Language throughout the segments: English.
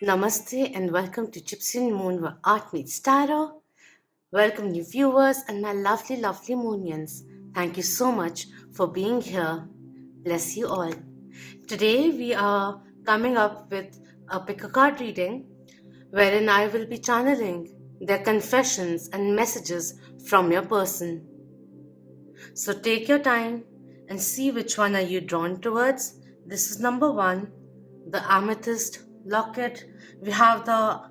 Namaste and welcome to Gypsianmoon where art meets tarot. Welcome new viewers and my lovely moonians. Thank you so much for being here. Bless you all. Today we are coming up with a pick a card reading wherein I will be channeling their confessions and messages from your person. So take your time and see which one are you drawn towards. This is number 1, the Amethyst locket. We have the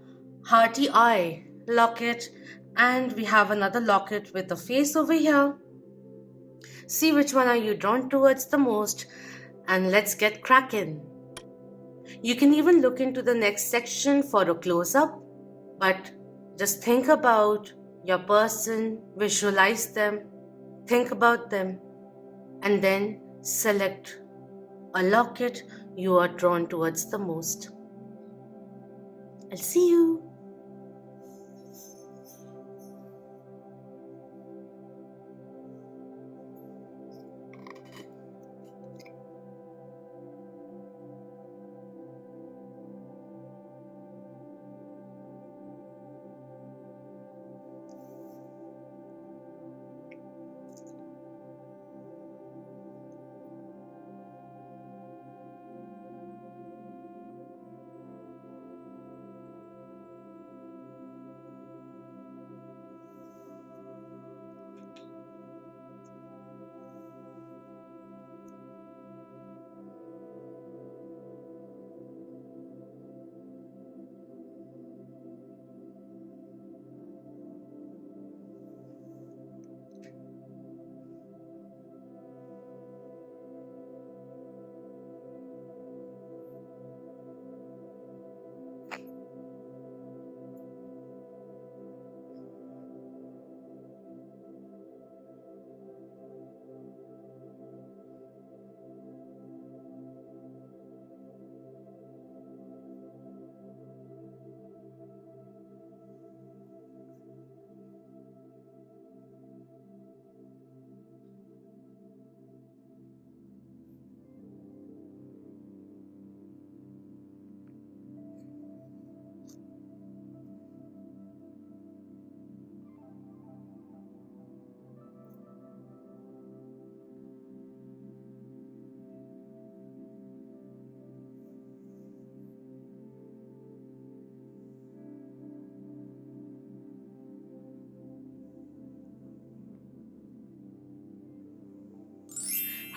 Hearty Eye locket, and we have another locket with a face over here. See which one are you drawn towards the most, and let's get cracking. You can even look into the next section for a close-up, but just think about your person, visualize them, think about them, and then select a locket you are drawn towards the most. I'll see you.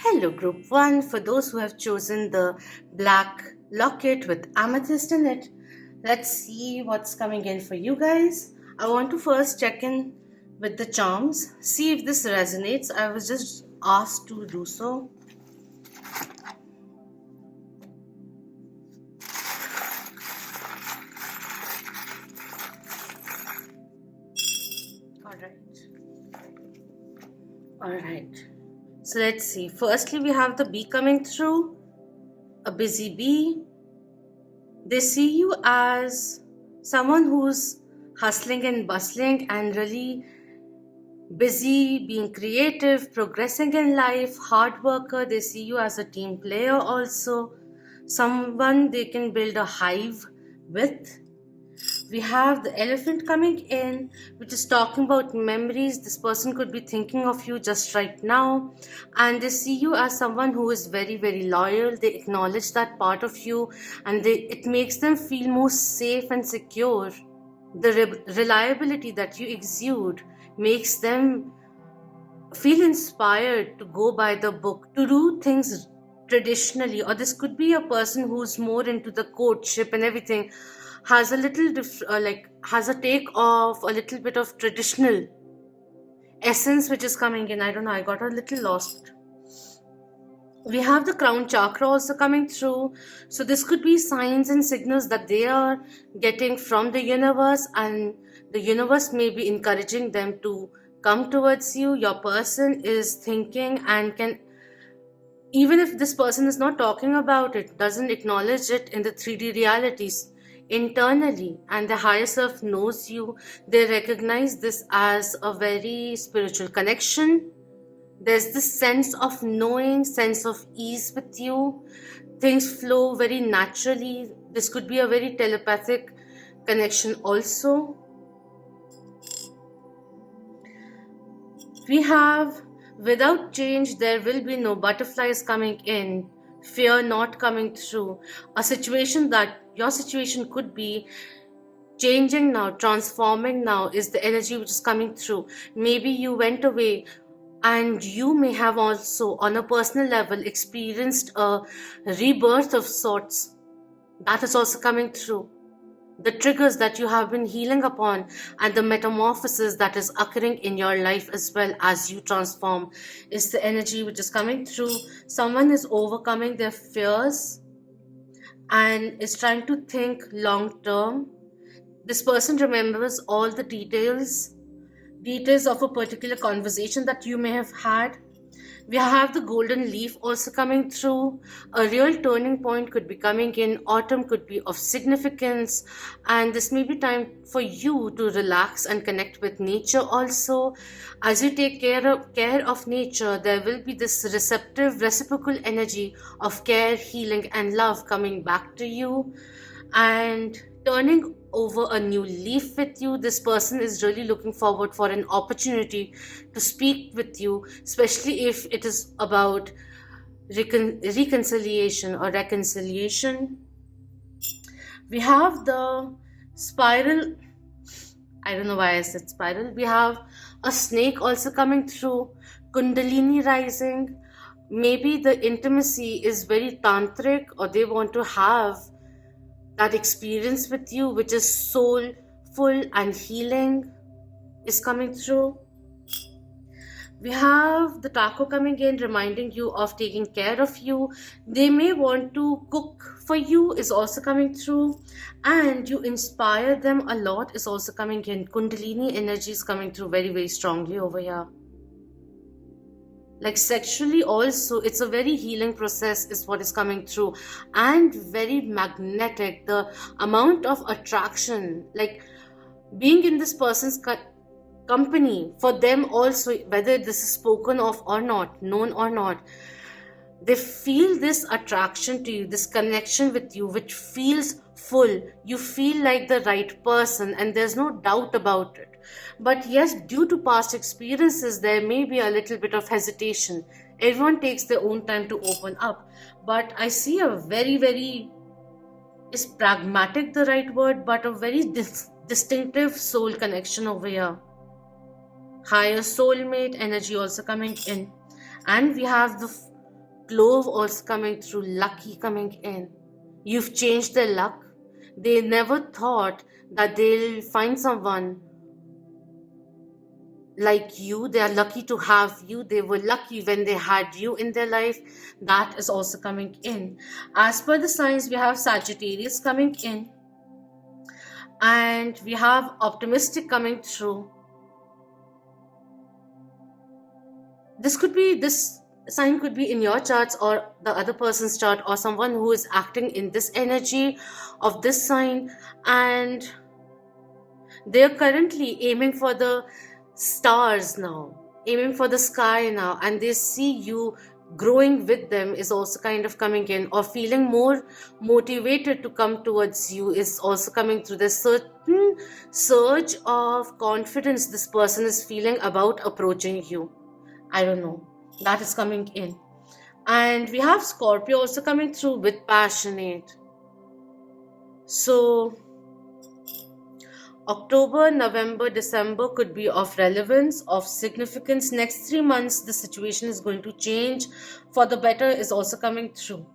Hello, Group 1. For those who have chosen the black locket with amethyst in it, let's see what's coming in for you guys. I want to first check in with the charms, see if this resonates. I was just asked to do so. Alright. So let's see. Firstly, we have the bee coming through. A busy bee. They see you as someone who's hustling and bustling and really busy, being creative, progressing in life, hard worker. They see you as a team player also. Someone they can build a hive with. We have the elephant coming in, which is talking about memories. This person could be thinking of you just right now, and they see you as someone who is very loyal. They acknowledge that part of you, and it makes them feel more safe and secure. The reliability that you exude makes them feel inspired to go by the book, to do things traditionally. Or this could be a person who's more into the courtship and everything, has a little has a take of a little bit of traditional essence which is coming in. I don't know, I got a little lost. We have the crown chakra also coming through, so this could be signs and signals that they are getting from the universe, and the universe may be encouraging them to come towards you. Your person is thinking and can, even if this person is not talking about it, doesn't acknowledge it in the 3D realities, internally, and the higher self knows you, they recognize this as a very spiritual connection. There's this sense of knowing, sense of ease with you. Things flow very naturally. This could be a very telepathic connection also. We have, without change, there will be no butterflies coming in, fear not coming through. A situation that your situation could be changing now, transforming now, is the energy which is coming through. Maybe you went away and you may have also, on a personal level, experienced a rebirth of sorts. That is also coming through. The triggers that you have been healing upon and the metamorphosis that is occurring in your life as well as you transform is the energy which is coming through. Someone is overcoming their fears and is trying to think long term. This person remembers all the details of a particular conversation that you may have had. We have the golden leaf also coming through. A real turning point could be coming in. Autumn could be of significance, and this may be time for you to relax and connect with nature also. As you take care of nature, there will be this receptive, reciprocal energy of care, healing, and love coming back to you and turning over a new leaf with you. This person is really looking forward for an opportunity to speak with you, especially if it is about reconciliation or reconciliation. We have the spiral. I don't know why I said spiral. We have a snake also coming through, kundalini rising. Maybe the intimacy is very tantric, or they want to have that experience with you, which is soulful and healing, is coming through. We have the taco coming in, reminding you of taking care of you. They may want to cook for you, is also coming through. And you inspire them a lot, is also coming in. Kundalini energy is coming through very, very strongly over here. Like sexually also, it's a very healing process is what is coming through, and very magnetic. The amount of attraction, like being in this person's company, for them also, whether this is spoken of or not, known or not, they feel this attraction to you, this connection with you, which feels full. You feel like the right person, and there's no doubt about it. But yes, due to past experiences, there may be a little bit of hesitation. Everyone takes their own time to open up. But I see a very, very, is pragmatic the right word, but a very distinctive soul connection over here. Higher soulmate energy also coming in. And we have the clove also coming through, lucky coming in. You've changed their luck. They never thought that they'll find someone like you. They are lucky to have you. They were lucky when they had you in their life. That is also coming in. As per the signs, we have Sagittarius coming in, and we have optimistic coming through. This sign could be in your charts or the other person's chart, or someone who is acting in this energy of this sign, and they're currently aiming for the stars now, aiming for the sky now, and they see you growing with them, is also kind of coming in, or feeling more motivated to come towards you is also coming through. There's certain surge of confidence this person is feeling about approaching you. I don't know, that is coming in. And we have Scorpio also coming through with passionate. So October, November, December could be of relevance, of significance. Next 3 months, the situation is going to change for the better, is also coming through.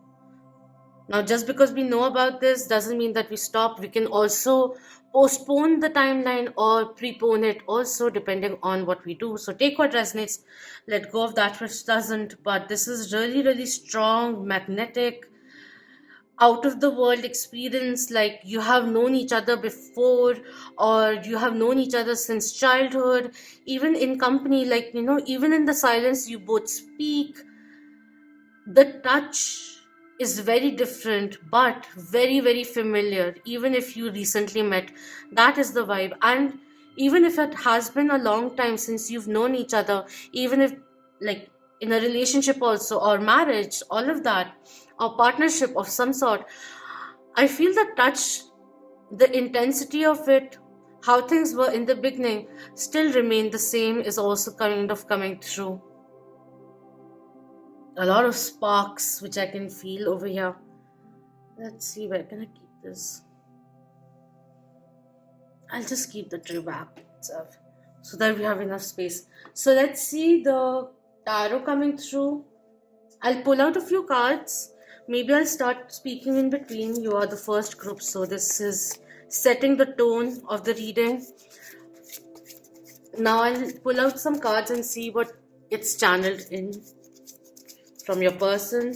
Now, just because we know about this doesn't mean that we stop. We can also postpone the timeline or prepone it also, depending on what we do. So take what resonates, let go of that which doesn't. But this is really, really strong, magnetic, out of the world experience. Like you have known each other before, or you have known each other since childhood, even in company, like, even in the silence you both speak. The touch is very different, but very, very familiar, even if you recently met. That is the vibe. And even if it has been a long time since you've known each other, even if, like, in a relationship also, or marriage, all of that, or partnership of some sort. I feel the touch, the intensity of it, how things were in the beginning still remain the same, is also kind of coming through. A lot of sparks which I can feel over here. Let's see, where can I keep this? I'll just keep the tree back itself so that we have enough space. So let's see the tarot coming through. I'll pull out a few cards. Maybe I'll start speaking in between. You are the first group, so this is setting the tone of the reading. Now I'll pull out some cards and see what it's channeled in from your person.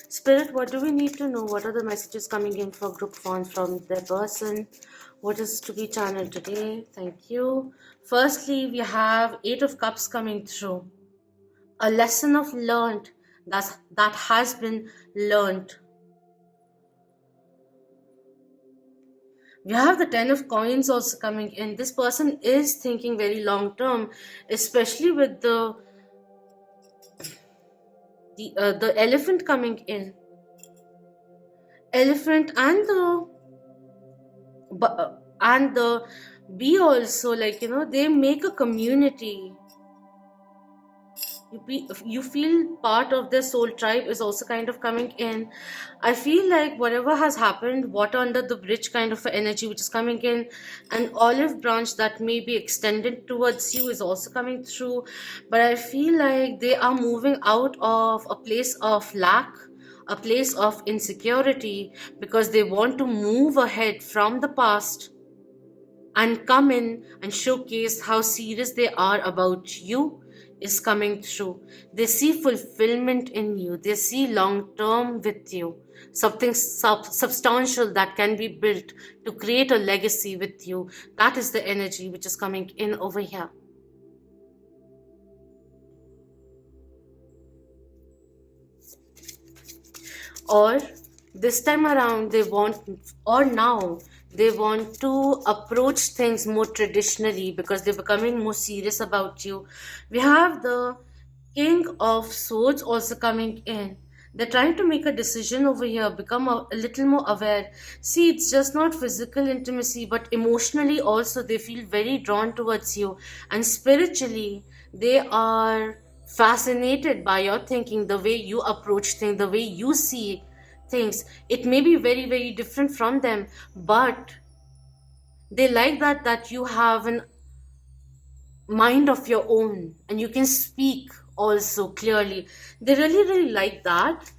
Spirit, what do we need to know? What are the messages coming in for group 1 from their person? What is to be channeled today? Thank you. Firstly, we have 8 of Cups coming through. A lesson of learned that has been learned. We have the 10 of Coins also coming in. This person is thinking very long term, especially with the elephant coming in. Elephant and the bee also, like, they make a community. You feel part of their soul tribe is also kind of coming in. I feel like whatever has happened, water under the bridge kind of energy which is coming in, an olive branch that may be extended towards you is also coming through. But I feel like they are moving out of a place of lack, a place of insecurity, because they want to move ahead from the past and come in and showcase how serious they are about you is coming through. They see fulfillment in you. They see long term with you. Something substantial that can be built to create a legacy with you. That is the energy which is coming in over here. Or this time around they want to approach things more traditionally because they're becoming more serious about you. We have the King of Swords also coming in. They're trying to make a decision over here, become a little more aware. See, it's just not physical intimacy, but emotionally also they feel very drawn towards you. And spiritually, they are fascinated by your thinking, the way you approach things, the way you see things. It may be very, very different from them, but they like that you have an mind of your own and you can speak also clearly. They really, really like that.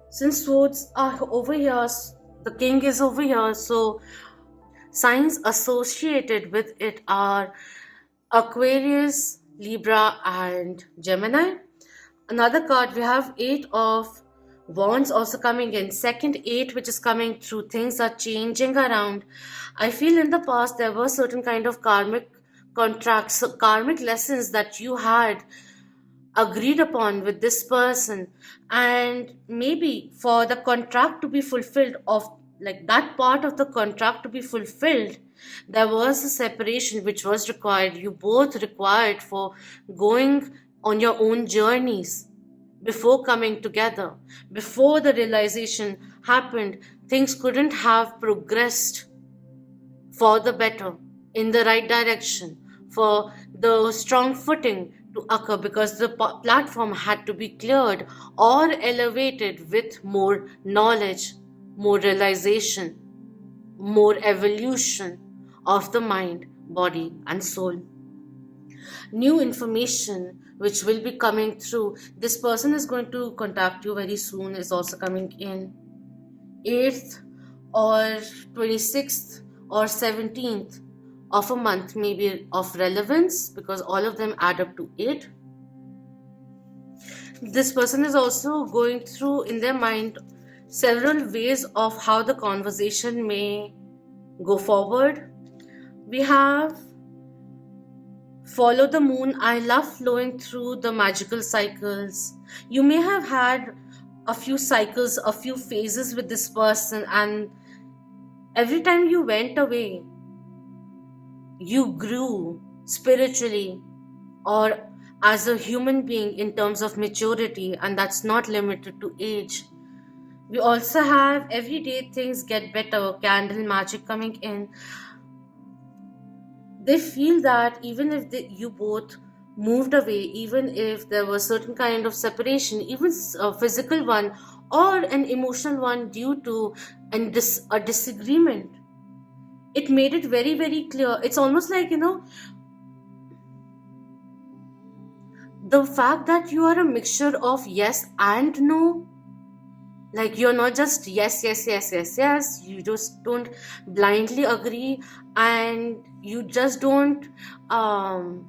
Since swords are over here, the king is over here, so signs associated with it are Aquarius, Libra, and Gemini. Another card, we have 8 of Wands also coming in. Second 8 which is coming through. Things are changing around. I feel in the past there were certain kind of karmic contracts, so karmic lessons that you had agreed upon with this person, and maybe for the contract to be fulfilled, of like that part of the contract to be fulfilled, there was a separation which was required. You both required for going on your own journeys before coming together. Before the realization happened, things couldn't have progressed for the better, in the right direction, for the strong footing to occur, because the platform had to be cleared or elevated with more knowledge, more realization, more evolution of the mind, body, and soul. New information which will be coming through. This person is going to contact you very soon is also coming in. 8th or 26th or 17th of a month may be of relevance because all of them add up to 8. This person is also going through in their mind several ways of how the conversation may go forward. We have Follow the Moon. I love flowing through the magical cycles. You may have had a few cycles, a few phases with this person, and every time you went away, you grew spiritually or as a human being in terms of maturity, and that's not limited to age. We also have everyday things get better, candle magic coming in. They feel that even if you both moved away, even if there was certain kind of separation, even a physical one or an emotional one due to a disagreement, it made it very, very clear. It's almost like, the fact that you are a mixture of yes and no. Like, you're not just yes, yes, yes, yes, yes. You just don't blindly agree, and you just don't um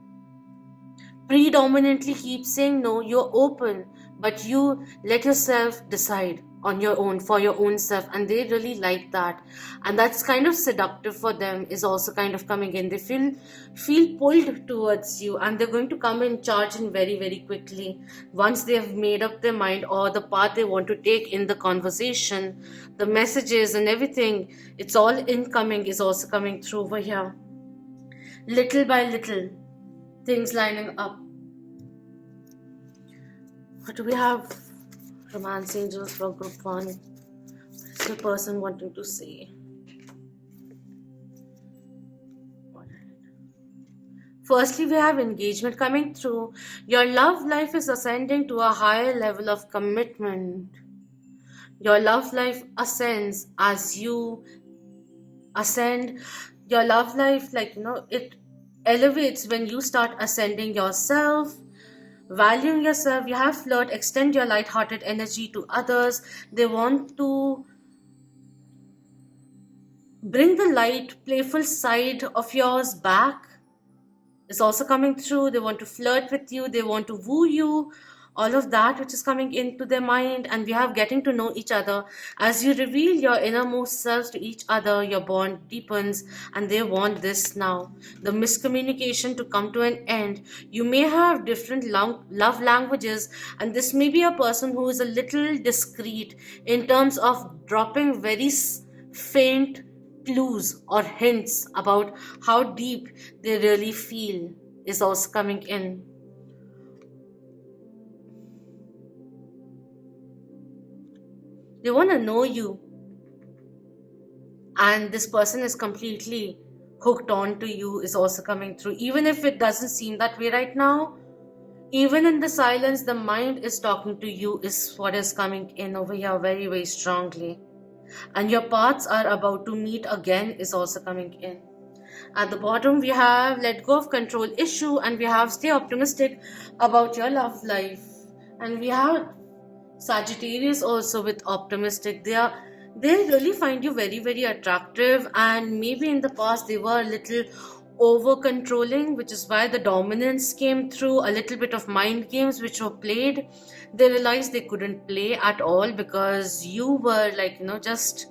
predominantly keep saying no. You're open, but you let yourself decide on your own for your own self, and they really like that. And that's kind of seductive for them, is also kind of coming in. They feel pulled towards you, and they're going to come in charge in very, very quickly once they have made up their mind, or the path they want to take in the conversation, the messages and everything. It's all incoming, is also coming through over here, little by little, things lining up. What do we have? Romance angels for group one. What is the person wanting to say? Firstly, we have engagement coming through. Your love life is ascending to a higher level of commitment. Your love life ascends as you ascend. Your love life, it elevates when you start ascending yourself, valuing yourself. You have flirt, extend your light-hearted energy to others. They want to bring the light, playful side of yours back. Is also coming through. They want to flirt with you, they want to woo you, all of that which is coming into their mind. And we have getting to know each other. As you reveal your innermost selves to each other, your bond deepens, and they want this now. The miscommunication to come to an end. You may have different love languages, and this may be a person who is a little discreet in terms of dropping very faint clues or hints about how deep they really feel, is also coming in. They want to know you, and this person is completely hooked on to you, is also coming through. Even if it doesn't seem that way right now, even in the silence, the mind is talking to you, is what is coming in over here very, very strongly. And your paths are about to meet again, is also coming in. At the bottom, we have let go of control issue, and we have stay optimistic about your love life. And we have Sagittarius also with optimistic. They really find you very, very attractive, and maybe in the past they were a little over controlling, which is why the dominance came through. A little bit of mind games which were played. They realized they couldn't play at all because you were just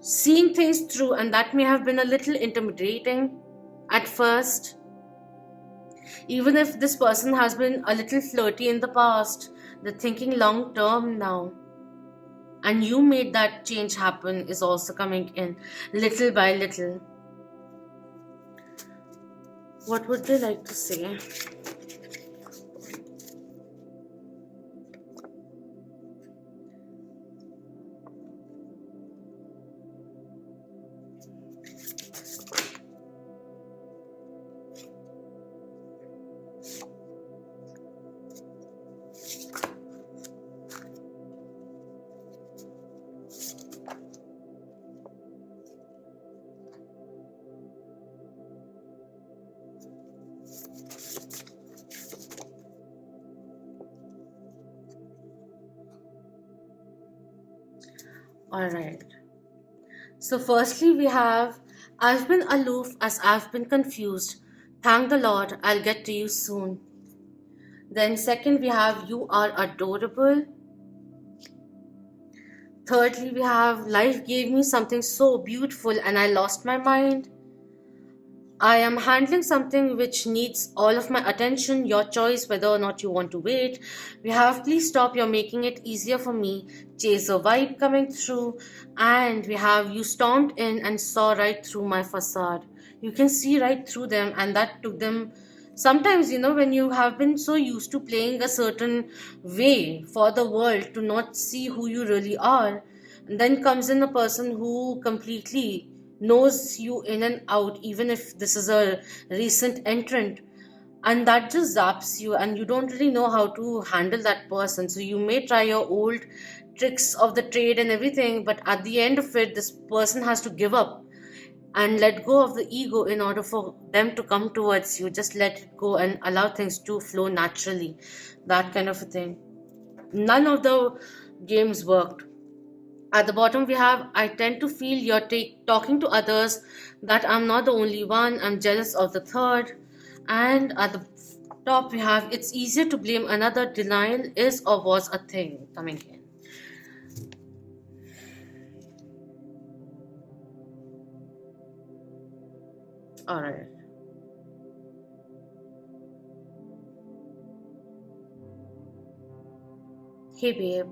seeing things through, and that may have been a little intimidating at first. Even if this person has been a little flirty in the past, they're thinking long term now, and you made that change happen, is also coming in little by little. What would they like to say? All right. So, firstly, we have I've been aloof as I've been confused. Thank the Lord, I'll get to you soon. Then, second, we have you are adorable. Thirdly, we have life gave me something so beautiful and I lost my mind. I am handling something which needs all of my attention, your choice whether or not you want to wait. We have please stop, you're making it easier for me. Chaser vibe coming through. And we have you stormed in and saw right through my facade. You can see right through them, and that took them. Sometimes, when you have been so used to playing a certain way for the world to not see who you really are, and then comes in a person who completely knows you in and out, even if this is a recent entrant, and that just zaps you, and you don't really know how to handle that person. So you may try your old tricks of the trade and everything, but at the end of it, this person has to give up and let go of the ego in order for them to come towards you. Just let it go and allow things to flow naturally, that kind of a thing. None of the games worked. At the bottom, we have, I tend to feel you're talking to others, that I'm not the only one, I'm jealous of the third. And at the top, we have, it's easier to blame another, denial is or was a thing coming in. All right. Hey, babe,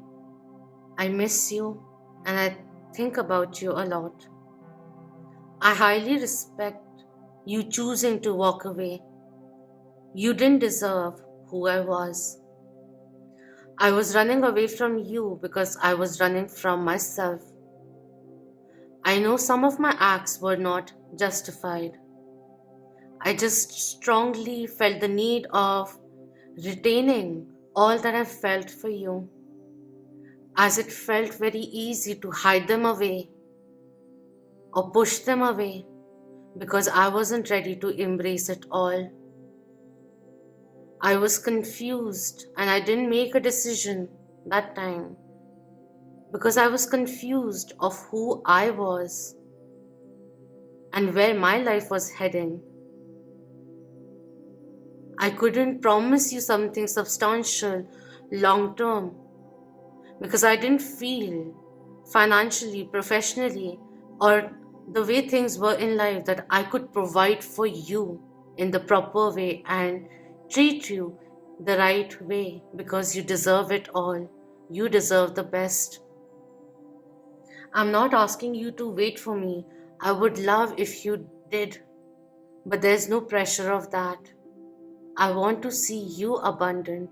I miss you and I think about you a lot. I highly respect you choosing to walk away. You didn't deserve who I was. I was running away from you because I was running from myself. I know some of my acts were not justified. I just strongly felt the need of retaining all that I felt for you, as it felt very easy to hide them away or push them away because I wasn't ready to embrace it all. I was confused and I didn't make a decision that time because I was confused of who I was and where my life was heading. I couldn't promise you something substantial long term because I didn't feel financially, professionally, or the way things were in life that I could provide for you in the proper way and treat you the right way, because you deserve it all. You deserve the best. I'm not asking you to wait for me. I would love if you did, but there's no pressure of that. I want to see you abundant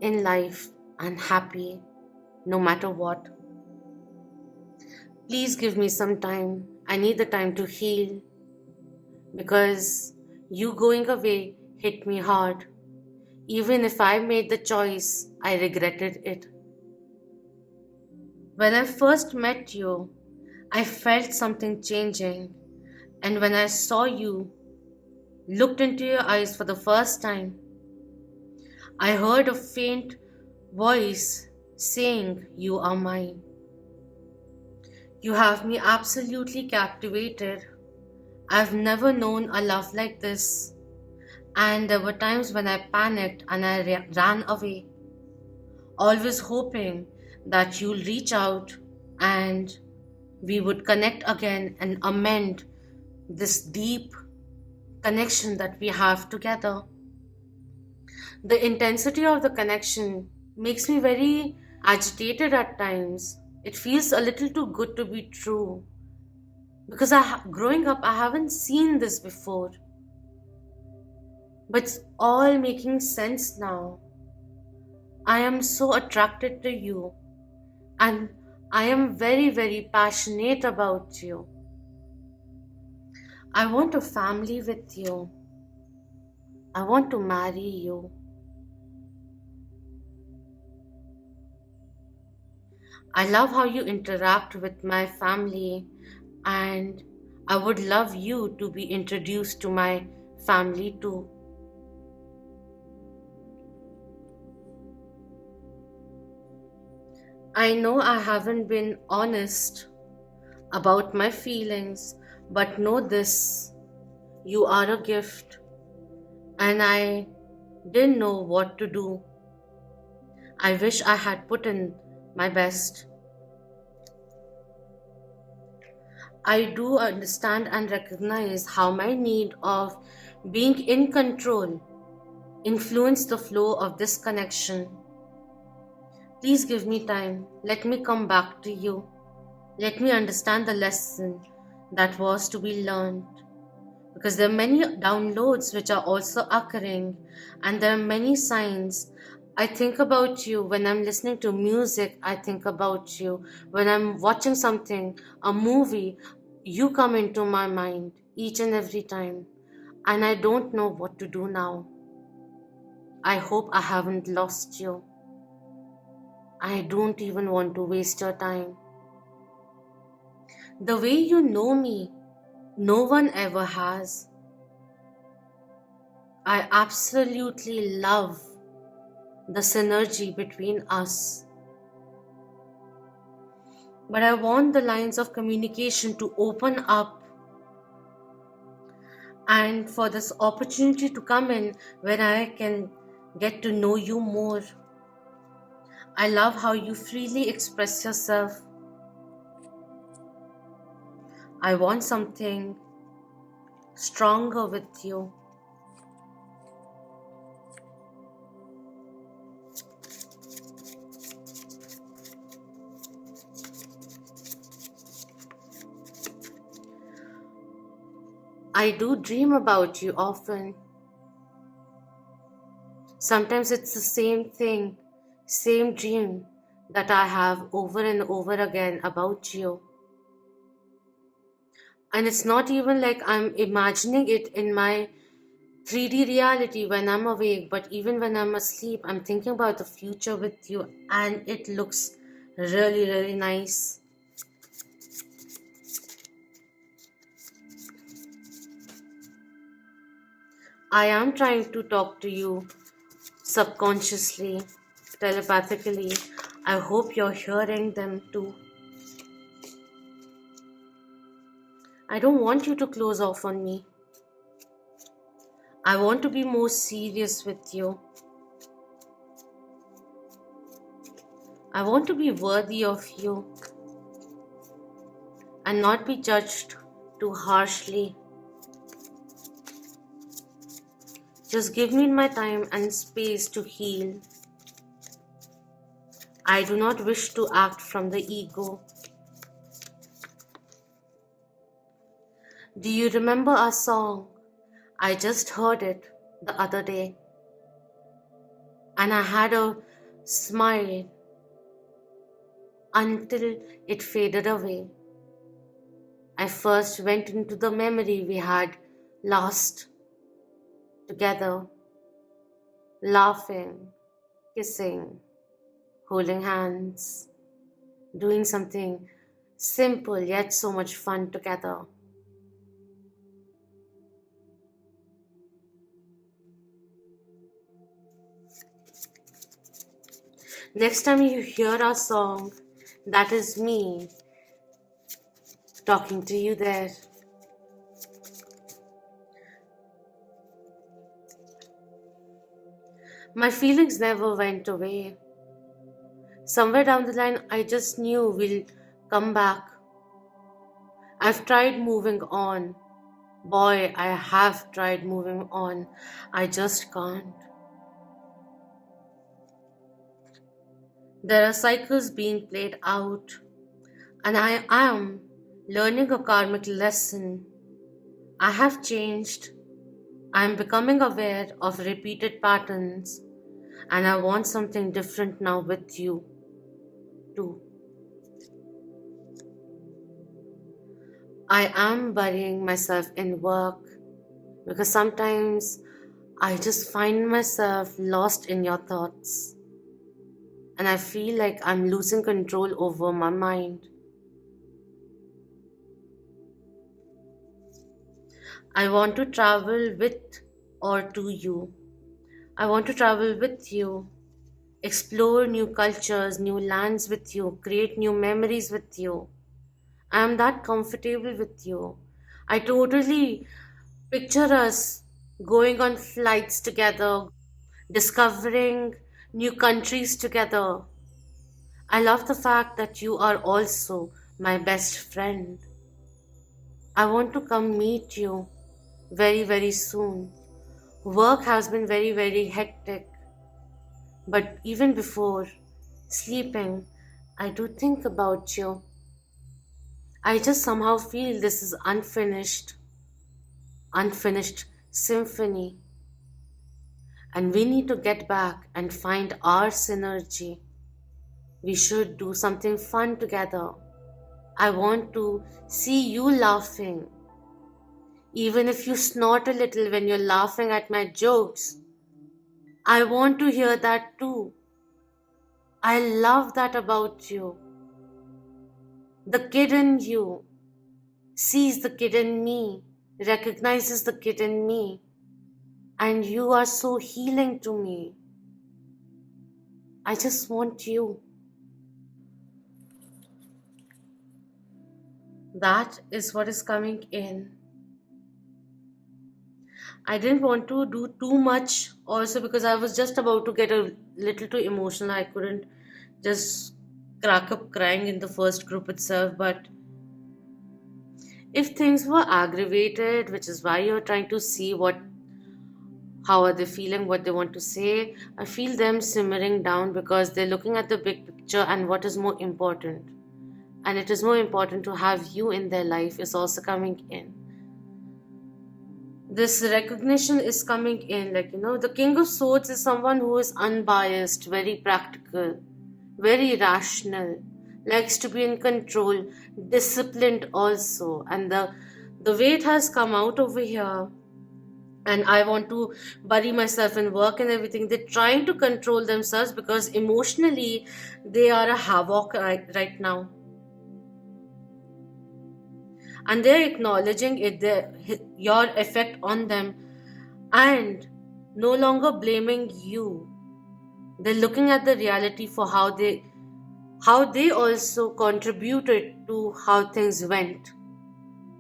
in life and happy no matter what. Please give me some time. I need the time to heal because you going away hit me hard. Even if I made the choice, I regretted it. When I first met you, I felt something changing, and when I saw you, looked into your eyes for the first time, I heard a faint voice saying, "You are mine." You have me absolutely captivated. I've never known a love like this, and there were times when I panicked and I ran away, always hoping that you'll reach out and we would connect again and amend this deep connection that we have together. The intensity of the connection makes me very agitated at times. It feels a little too good to be true because growing up, I haven't seen this before. But it's all making sense now. I am so attracted to you, and I am very, very passionate about you. I want a family with you. I want to marry you. I love how you interact with my family, and I would love you to be introduced to my family too. I know I haven't been honest about my feelings, but know this: you are a gift, and I didn't know what to do. I wish I had put in my best. I do understand and recognize how my need of being in control influenced the flow of this connection. Please give me time. Let me come back to you. Let me understand the lesson that was to be learned. because there are many downloads which are also occurring, and there are many signs. I think about you when I'm listening to music. I think about you when I'm watching something, a movie. You come into my mind each and every time, and I don't know what to do now. I hope I haven't lost you. I don't even want to waste your time. The way you know me, no one ever has. I absolutely love the synergy between us. But I want the lines of communication to open up and for this opportunity to come in where I can get to know you more. I love how you freely express yourself. I want something stronger with you. I do dream about you often. Sometimes it's the same thing, same dream that I have over and over again about you. And it's not even like I'm imagining it in my 3D reality when I'm awake, but even when I'm asleep, I'm thinking about the future with you, and it looks really, really nice. I am trying to talk to you subconsciously, telepathically. I hope you're hearing them too. I don't want you to close off on me. I want to be more serious with you. I want to be worthy of you and not be judged too harshly. Just give me my time and space to heal. I do not wish to act from the ego. Do you remember our song? I just heard it the other day, and I had a smile until it faded away. I first went into the memory we had lost together, laughing, kissing, holding hands, doing something simple yet so much fun together. Next time you hear our song, that is me talking to you there. My feelings never went away. Somewhere down the line, I just knew we'll come back. I've tried moving on. Boy, I have tried moving on. I just can't. There are cycles being played out, and I am learning a karmic lesson. I have changed. I am becoming aware of repeated patterns, and I want something different now with you, too. I am burying myself in work because sometimes I just find myself lost in your thoughts, and I feel like I'm losing control over my mind. I want to travel with or to you. I want to travel with you, explore new cultures, new lands with you, create new memories with you. I am that comfortable with you. I totally picture us going on flights together, discovering new countries together. I love the fact that you are also my best friend. I want to come meet you very, very soon. Work has been very, very hectic, but even before sleeping, I do think about you. I just somehow feel this is unfinished. unfinished symphony. And we need to get back and find our synergy. We should do something fun together. I want to see you laughing. Even if you snort a little when you're laughing at my jokes, I want to hear that too. I love that about you. The kid in you sees the kid in me, recognizes the kid in me, and you are so healing to me. I just want you. That is what is coming in. I didn't want to do too much also because I was just about to get a little too emotional. I couldn't just crack up crying in the first group itself. But if things were aggravated, which is why you're trying to see how are they feeling, what they want to say, I feel them simmering down because they're looking at the big picture and what is more important. And it is more important to have you in their life is also coming in. This recognition is coming in, the King of Swords is someone who is unbiased, very practical, very rational, likes to be in control, disciplined also. And the way it has come out over here, and I want to bury myself in work and everything, they're trying to control themselves because emotionally they are a havoc right now, and they're acknowledging your effect on them, and no longer blaming you. They're looking at the reality for how they also contributed to how things went.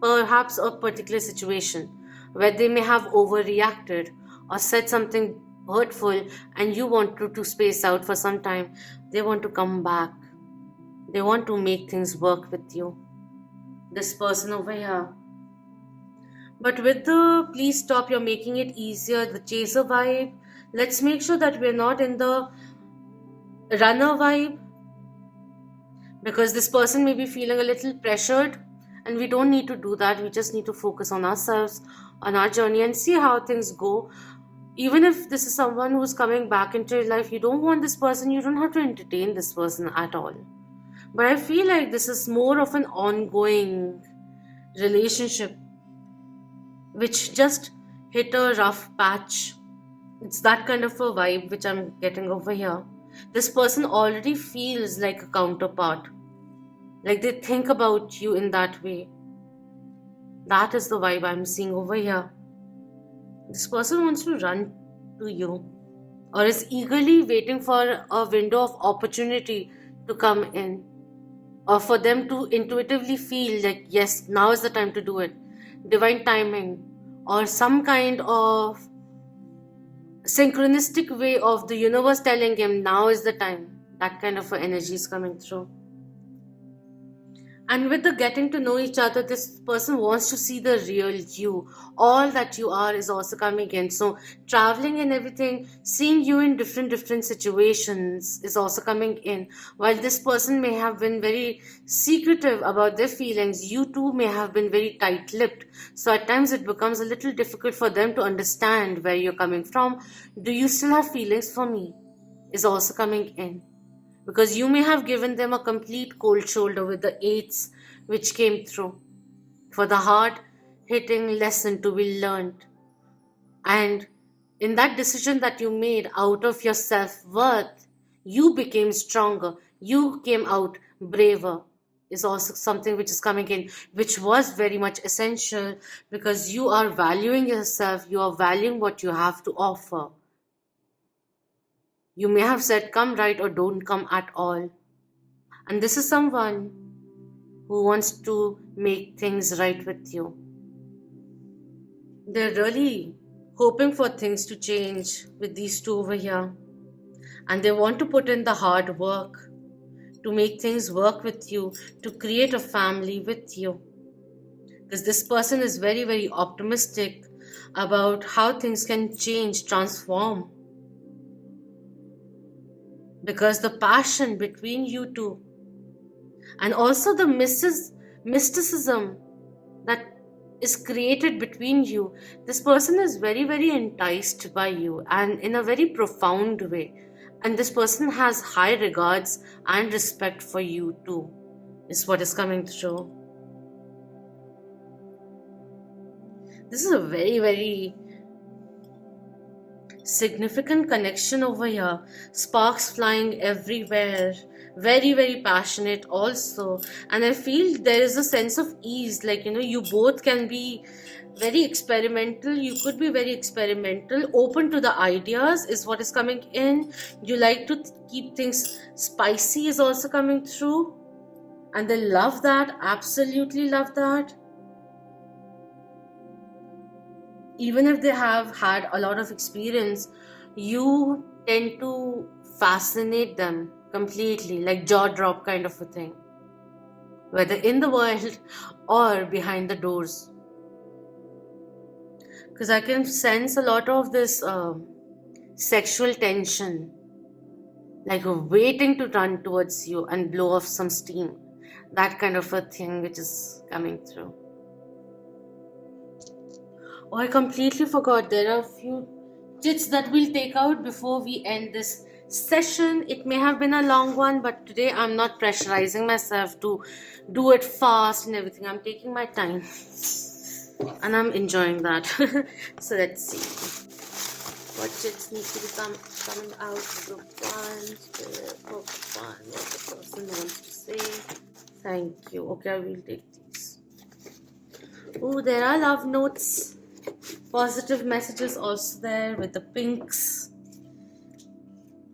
Perhaps a particular situation where they may have overreacted or said something hurtful and you want to space out for some time. They want to come back. They want to make things work with you. This person over here. But with the please stop, you're making it easier, the chaser vibe, let's make sure that we're not in the runner vibe, because this person may be feeling a little pressured, and we don't need to do that. We just need to focus on ourselves, on our journey, and see how things go. Even if this is someone who's coming back into your life, you don't want this person, you don't have to entertain this person at all. But I feel like this is more of an ongoing relationship which just hit a rough patch. It's that kind of a vibe which I'm getting over here. This person already feels like a counterpart. Like they think about you in that way. That is the vibe I'm seeing over here. This person wants to run to you or is eagerly waiting for a window of opportunity to come in, or for them to intuitively feel like, yes, now is the time to do it. Divine timing or some kind of synchronistic way of the universe telling him now is the time. That kind of energy is coming through. And with the getting to know each other, this person wants to see the real you. All that you are is also coming in. So traveling and everything, seeing you in different situations is also coming in. While this person may have been very secretive about their feelings, you too may have been very tight-lipped. So at times it becomes a little difficult for them to understand where you're coming from. Do you still have feelings for me? Is also coming in. Because you may have given them a complete cold shoulder with the eights which came through for the hard-hitting lesson to be learned. And in that decision that you made out of your self-worth, you became stronger. You came out braver is also something which is coming in, which was very much essential because you are valuing yourself, you are valuing what you have to offer. You may have said come right or don't come at all. And this is someone who wants to make things right with you. They're really hoping for things to change with these two over here. And they want to put in the hard work to make things work with you, to create a family with you. Because this person is very, very optimistic about how things can change, transform. Because the passion between you two and also the mysticism that is created between you. This person is very, very enticed by you and in a very profound way. And this person has high regards and respect for you too, is what is coming through. This is a very, very significant connection over here. Sparks flying everywhere. Very, very passionate also. And I feel there is a sense of ease. Like, you both can be very experimental. You could be very experimental. Open to the ideas is what is coming in. You like to keep things spicy is also coming through. And they love that. Absolutely love that. Even if they have had a lot of experience, you tend to fascinate them completely, like jaw drop kind of a thing, whether in the world or behind the doors. Because I can sense a lot of this sexual tension, like waiting to run towards you and blow off some steam. That kind of a thing which is coming through. Oh, I completely forgot. There are a few chits that we'll take out before we end this session. It may have been a long one, but today I'm not pressurizing myself to do it fast and everything. I'm taking my time and I'm enjoying that. So let's see. What chits need to be coming out? Group 1, group 1, what the person wants to say. Thank you. Okay, I will take these. Oh, there are love notes. Positive messages also there with the pinks.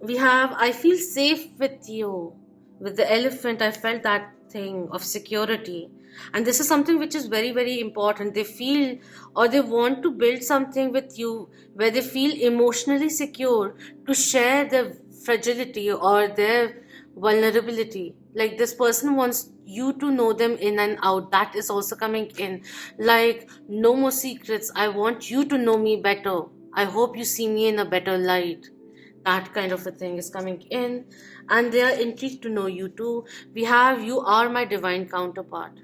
We have, I feel safe with you. With the elephant, I felt that thing of security. And this is something which is very, very important. They feel or they want to build something with you where they feel emotionally secure to share their fragility or their vulnerability. Like this person wants you to know them in and out. That is also coming in. Like, no more secrets. I want you to know me better. I hope you see me in a better light. That kind of a thing is coming in. And they are intrigued to know you too. We have, you are my divine counterpart.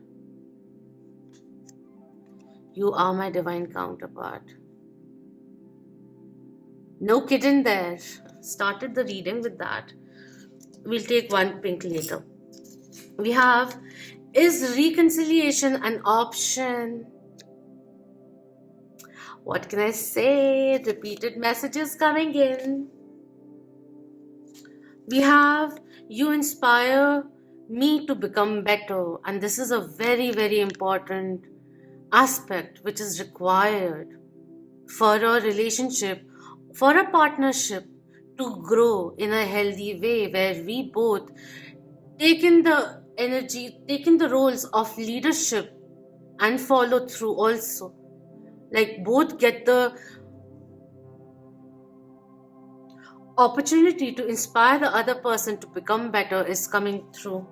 You are my divine counterpart. No kidding there. Started the reading with that. We'll take one pink later. We have, is reconciliation an option? What can I say? Repeated messages coming in. We have, you inspire me to become better. And this is a very, very important aspect which is required for a relationship, for a partnership to grow in a healthy way where we both take in the energy, take in the roles of leadership and follow through also. Like both get the opportunity to inspire the other person to become better is coming through.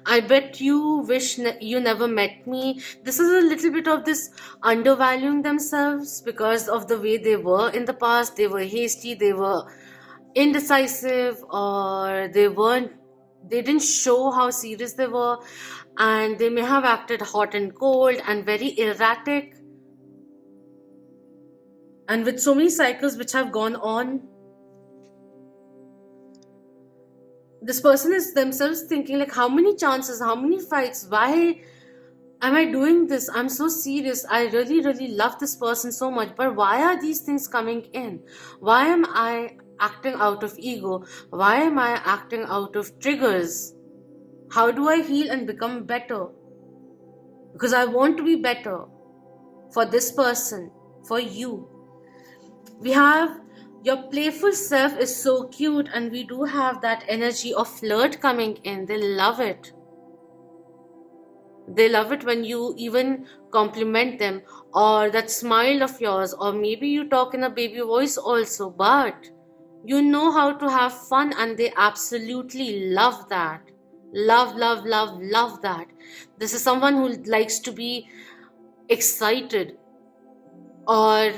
I bet you wish you never met me. This is a little bit of this undervaluing themselves because of the way they were in the past. They were hasty, they were indecisive, or they didn't show how serious they were, and they may have acted hot and cold and very erratic. And with so many cycles which have gone on, this person is themselves thinking like, how many chances, how many fights, why am I doing this? I'm so serious. I really, really love this person so much. But why are these things coming in? Why am I acting out of ego? Why am I acting out of triggers? How do I heal and become better? Because I want to be better for this person, for you. We have, your playful self is so cute, and we do have that energy of flirt coming in. They love it. They love it when you even compliment them, or that smile of yours, or maybe you talk in a baby voice also, but you know how to have fun, and they absolutely love that. Love, love, love, love that. This is someone who likes to be excited or,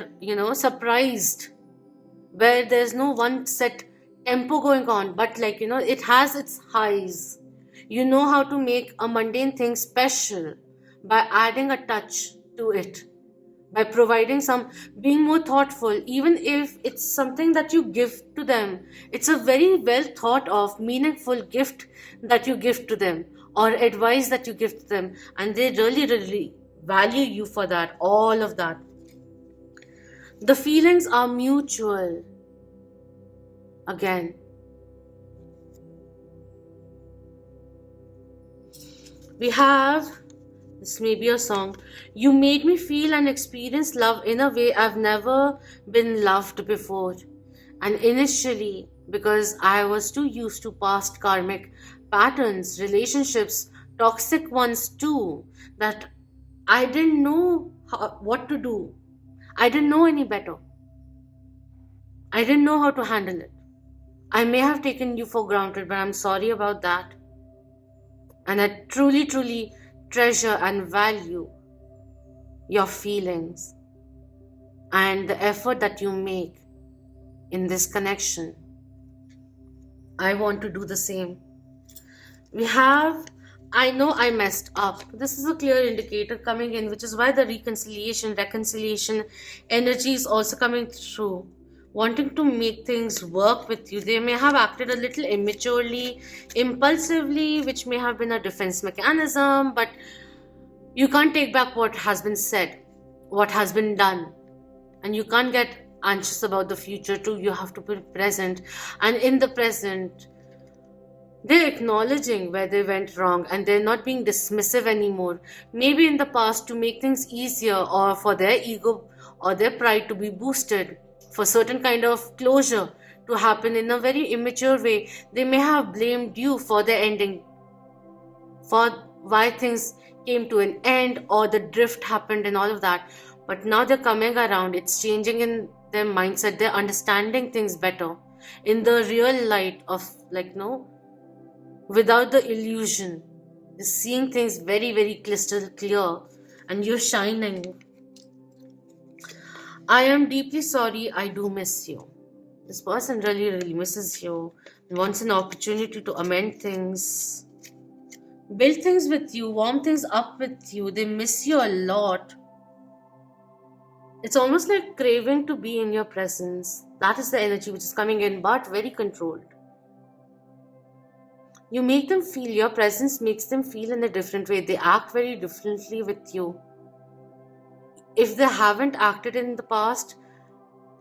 surprised, where there's no one set tempo going on, but it has its highs. You know how to make a mundane thing special by adding a touch to it, by providing some, being more thoughtful, even if it's something that you give to them. It's a very well thought of, meaningful gift that you give to them, or advice that you give to them, and they really, really value you for that, all of that. The feelings are mutual. Again, we have, this may be a song. You made me feel and experience love in a way I've never been loved before. And initially, because I was too used to past karmic patterns, relationships, toxic ones too, that I didn't know what to do. I didn't know any better. I didn't know how to handle it. I may have taken you for granted, but I'm sorry about that. And I truly, truly treasure and value your feelings and the effort that you make in this connection. I want to do the same. We have, I know I messed up. This is a clear indicator coming in, which is why the reconciliation energy is also coming through. Wanting to make things work with you. They may have acted a little immaturely, impulsively, which may have been a defense mechanism, but you can't take back what has been said, what has been done. And you can't get anxious about the future too. You have to be present. And in the present, they're acknowledging where they went wrong and they're not being dismissive anymore. Maybe in the past, to make things easier, or for their ego or their pride to be boosted, for certain kind of closure to happen in a very immature way, they may have blamed you for the ending, for why things came to an end or the drift happened and all of that. But now they're coming around. It's changing in their mindset. They're understanding things better in the real light of, like, no, without the illusion. They're seeing things very, very crystal clear, and you're shining. I am deeply sorry. I do miss you. This person really, really misses you and wants an opportunity to amend things, build things with you, warm things up with you. They miss you a lot. It's almost like craving to be in your presence. That is the energy which is coming in, but very controlled. You make them feel, your presence makes them feel in a different way. They act very differently with you. If they haven't acted in the past,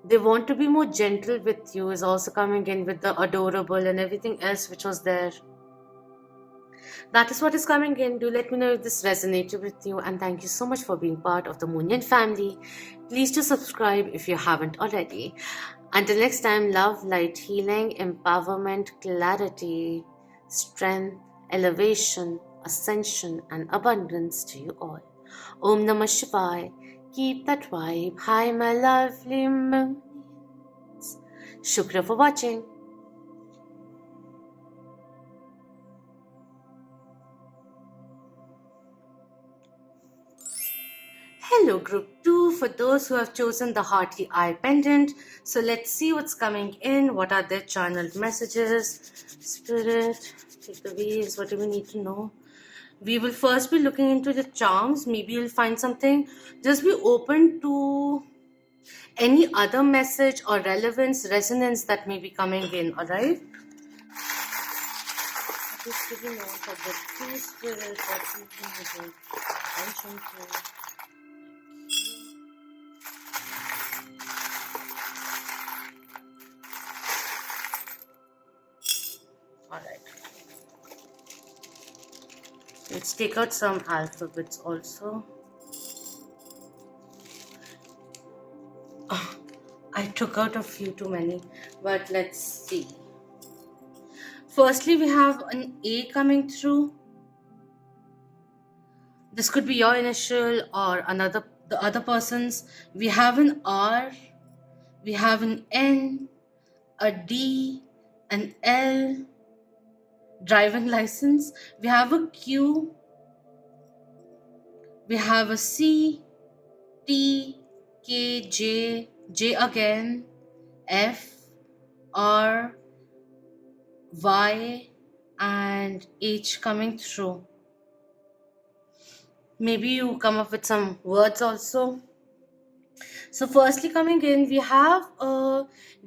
they want to be more gentle with you, is also coming in with the adorable and everything else which was there. That is what is coming in. Do let me know if this resonated with you, and thank you so much for being part of the Moonian family. Please do subscribe if you haven't already. Until next time, love, light, healing, empowerment, clarity, strength, elevation, ascension, and abundance to you all. Om Namah Shivaya. Keep that vibe. Hi, my lovely moons. Shukra for watching. Hello Group 2, for those who have chosen the Hearty Eye pendant. So let's see what's coming in. What are their channeled messages? Spirit, take the waves, what do we need to know? We will first be looking into the charms. Maybe you'll find something. Just be open to any other message or relevance, resonance that may be coming in, alright? Just give me note of the true spirit that you can give attention to. Alright. Let's take out some alphabets also. Oh, I took out a few too many, but let's see. Firstly, we have an A coming through. This could be your initial or the other person's. We have an R, we have an N, a D, an L, driving license. We have a Q, we have a C, T, K, J, J again, F, R, Y, and H coming through. Maybe you come up with some words also. So firstly coming in, we have a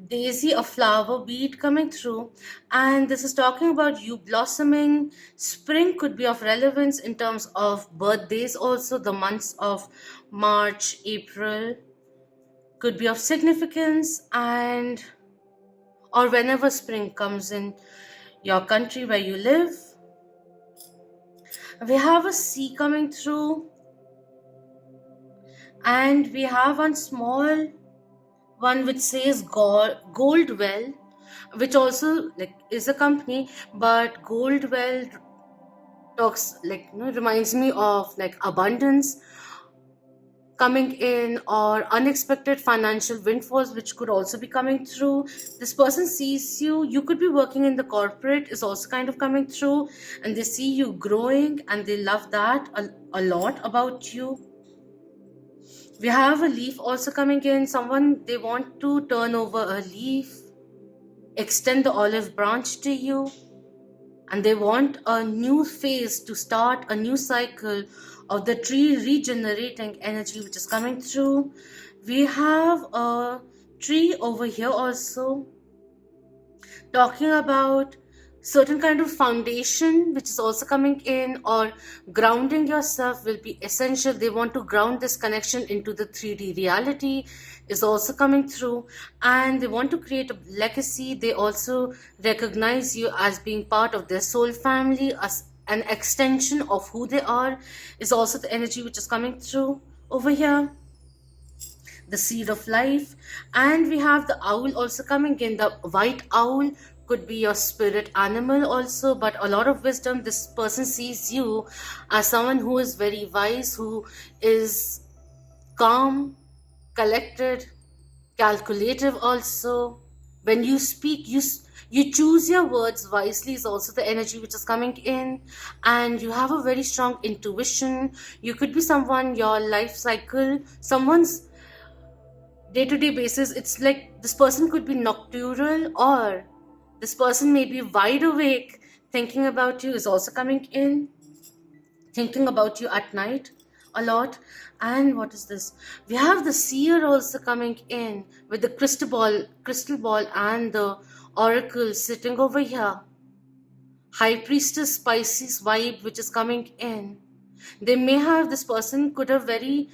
daisy, a flower bead coming through, and this is talking about you blossoming. Spring could be of relevance in terms of birthdays also. The months of March, April could be of significance, and or whenever spring comes in your country where you live. We have a sea coming through, and we have one small one which says gold well, which also like is a company, but gold well talks like, reminds me of like abundance coming in, or unexpected financial windfalls which could also be coming through. This person sees you could be working in the corporate, is also kind of coming through, and they see you growing and they love that a lot about you. We have a leaf also coming in. Someone, they want to turn over a leaf, extend the olive branch to you, and they want a new phase to start, a new cycle of the tree regenerating energy which is coming through. We have a tree over here also talking about certain kind of foundation which is also coming in, or grounding yourself will be essential. They want to ground this connection into the 3D reality is also coming through, and they want to create a legacy. They also recognize you as being part of their soul family, as an extension of who they are, is also the energy which is coming through over here. The seed of life, and we have the owl also coming in. The white owl could be your spirit animal also, but a lot of wisdom. This person sees you as someone who is very wise, who is calm, collected, calculative also. When you speak, you choose your words wisely is also the energy which is coming in, and you have a very strong intuition. You could be someone, your life cycle, someone's day-to-day basis, it's like this person could be nocturnal, or this person may be wide awake thinking about you, is also coming in, thinking about you at night a lot. And what is this? We have the seer also coming in with the crystal ball and the oracle sitting over here. High priestess Pisces vibe which is coming in. They may have, this person could have very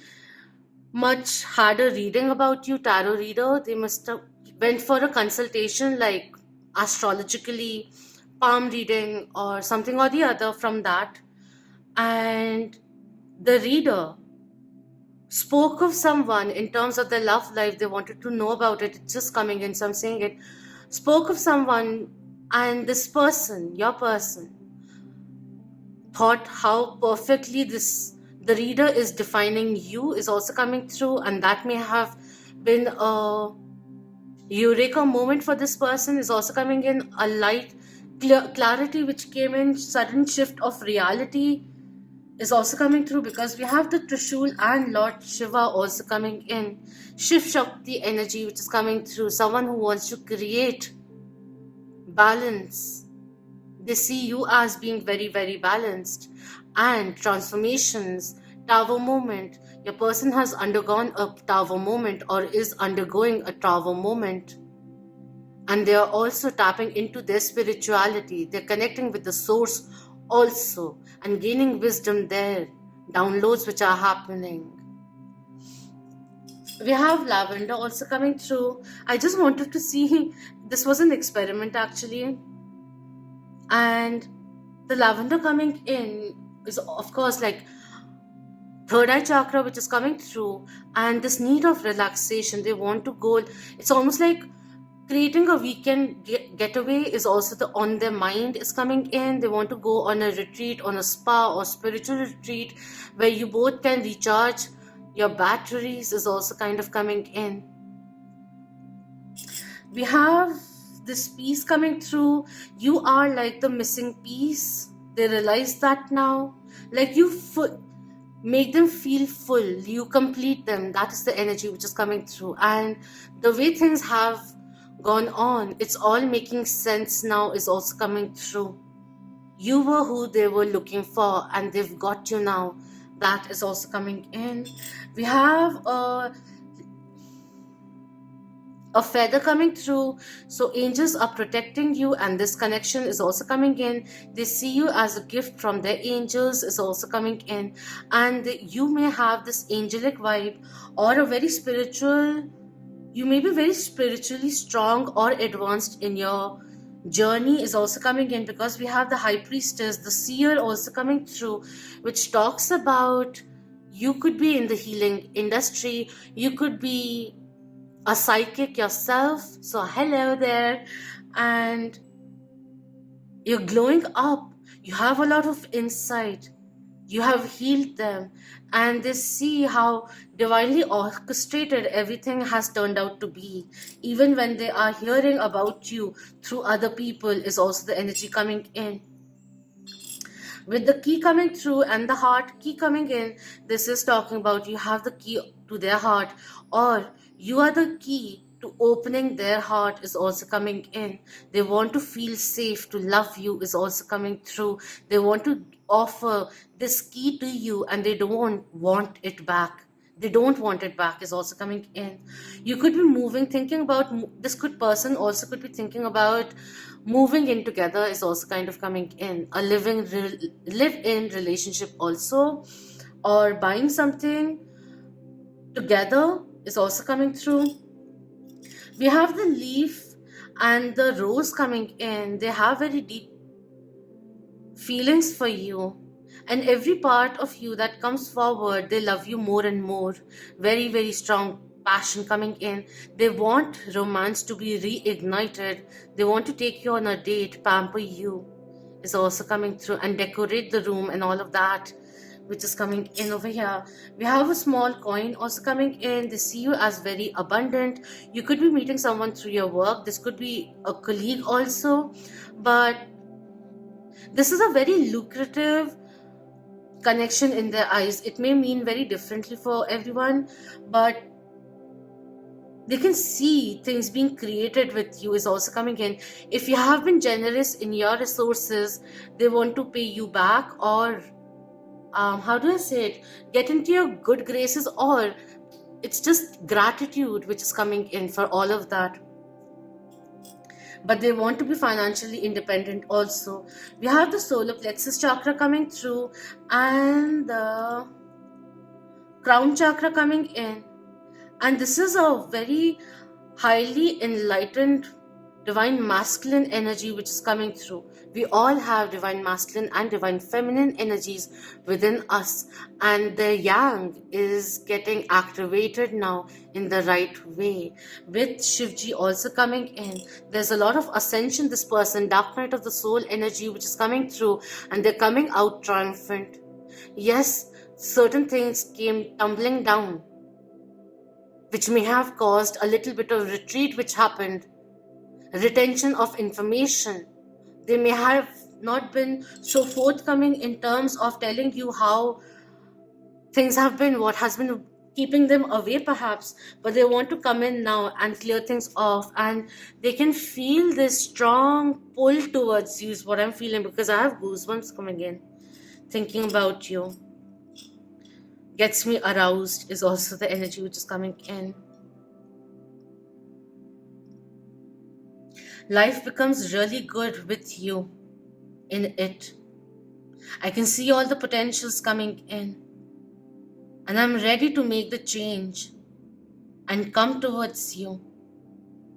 much had a reading about you, tarot reader. They must have went for a consultation like astrologically, palm reading or something or the other from that, and the reader spoke of someone in terms of their love life. They wanted to know about it. It's just coming in, so I'm saying it. Spoke of someone, and this person, your person, thought how perfectly the reader is defining you is also coming through, and that may have been a eureka moment for this person, is also coming in. A light clarity which came in, sudden shift of reality is also coming through, because we have the Trishul and Lord Shiva also coming in. Shiv Shakti energy which is coming through, someone who wants to create balance. They see you as being very, very balanced. And transformations, tower moment. Your person has undergone a tower moment or is undergoing a tower moment. And they are also tapping into their spirituality. They're connecting with the source also and gaining wisdom there. Downloads which are happening. We have lavender also coming through. I just wanted to see, this was an experiment actually. And the lavender coming in is of course like third eye chakra which is coming through, and this need of relaxation. They want to go, it's almost like creating a weekend getaway is also on their mind is coming in. They want to go on a retreat, on a spa or spiritual retreat where you both can recharge your batteries is also kind of coming in. We have this piece coming through. You are like the missing piece. They realize that now. Like you make them feel full. You complete them. That is the energy which is coming through. And the way things have gone on, it's all making sense now is also coming through. You were who they were looking for and they've got you now. That is also coming in. We have a feather coming through, so angels are protecting you, and this connection is also coming in. They see you as a gift from their angels is also coming in, and you may have this angelic vibe or a very spiritual, you may be very spiritually strong or advanced in your journey is also coming in, because we have the high priestess, the seer also coming through, which talks about you could be in the healing industry, you could be a psychic yourself, so hello there, and you're glowing up, you have a lot of insight, you have healed them, and they see how divinely orchestrated everything has turned out to be. Even when they are hearing about you through other people is also the energy coming in. With the key coming through and the heart key coming in, this is talking about you have the key to their heart, or you are the key to opening their heart is also coming in. They want to feel safe, to love you is also coming through. They want to offer this key to you and they don't want it back. They don't want it back is also coming in. You could be moving, thinking about this person also could be thinking about moving in together is also kind of coming in. A live-in relationship also, or buying something together is also coming through. We have the leaf and the rose coming in. They have very deep feelings for you, and every part of you that comes forward, they love you more and more. Very, very strong passion coming in. They want romance to be reignited. They want to take you on a date, pamper you is also coming through, and decorate the room and all of that, which is coming in over here. We have a small coin also coming in. They see you as very abundant. You could be meeting someone through your work. This could be a colleague also, but this is a very lucrative connection in their eyes. It may mean very differently for everyone, but they can see things being created with you is also coming in. If you have been generous in your resources, they want to pay you back, or how do I say it, get into your good graces, or it's just gratitude which is coming in for all of that. But they want to be financially independent also. We have the solar plexus chakra coming through and the crown chakra coming in, and this is a very highly enlightened divine masculine energy which is coming through. We all have divine masculine and divine feminine energies within us, and the yang is getting activated now in the right way. With Shivji also coming in, there's a lot of ascension. This person, dark night of the soul energy which is coming through, and they're coming out triumphant. Yes, certain things came tumbling down, which may have caused a little bit of retreat which happened, retention of information. They may have not been so forthcoming in terms of telling you how things have been, what has been keeping them away perhaps, but they want to come in now and clear things off, and they can feel this strong pull towards you is what I'm feeling, because I have goosebumps coming in. Thinking about you gets me aroused is also the energy which is coming in. Life becomes really good with you in it. I can see all the potentials coming in, and I'm ready to make the change and come towards you.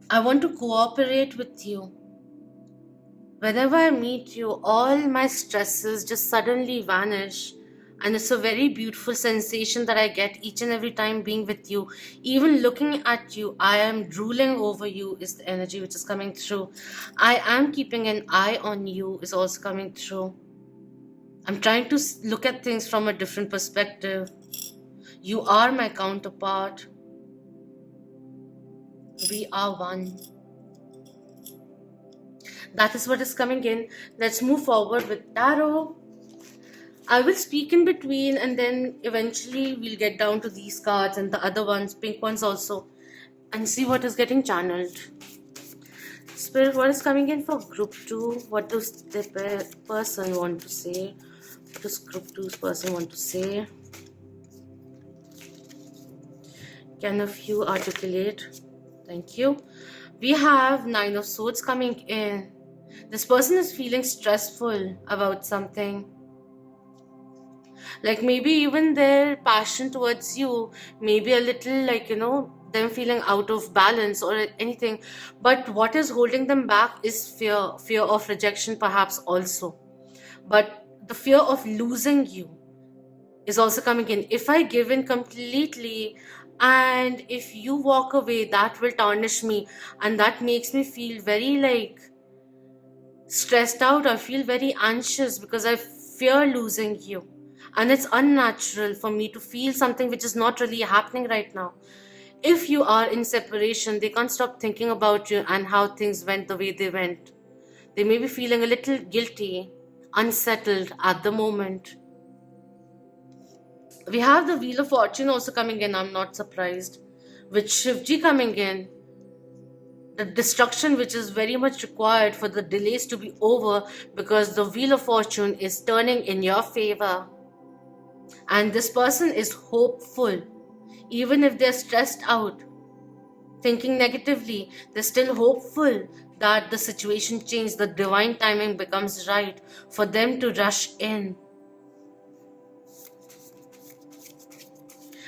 I want to cooperate with you. Whenever I meet you, all my stresses just suddenly vanish, and it's a very beautiful sensation that I get each and every time being with you. Even looking at you, I am drooling over you is the energy which is coming through. I am keeping an eye on you is also coming through. I'm trying to look at things from a different perspective. You are my counterpart. We are one. That is what is coming in. Let's move forward with tarot. I will speak in between, and then eventually we'll get down to these cards and the other ones, pink ones also, and see what is getting channeled. Spirit, what is coming in for group 2? What does the person want to say? What does group 2's person want to say? Can a few articulate? Thank you. We have 9 of Swords coming in. This person is feeling stressful about something. Like maybe even their passion towards you, maybe a little like, them feeling out of balance or anything. But what is holding them back is fear of rejection perhaps also. But the fear of losing you is also coming in. If I give in completely and if you walk away, that will tarnish me, and that makes me feel very like stressed out. I feel very anxious because I fear losing you, and it's unnatural for me to feel something which is not really happening right now. If you are in separation, they can't stop thinking about you and how things went the way they went. They may be feeling a little guilty, unsettled at the moment. We have the Wheel of Fortune also coming in. I'm not surprised. With Shivji coming in, the destruction which is very much required for the delays to be over, because the Wheel of Fortune is turning in your favor. And this person is hopeful. Even if they're stressed out, thinking negatively, they're still hopeful that the situation changes, the divine timing becomes right for them to rush in.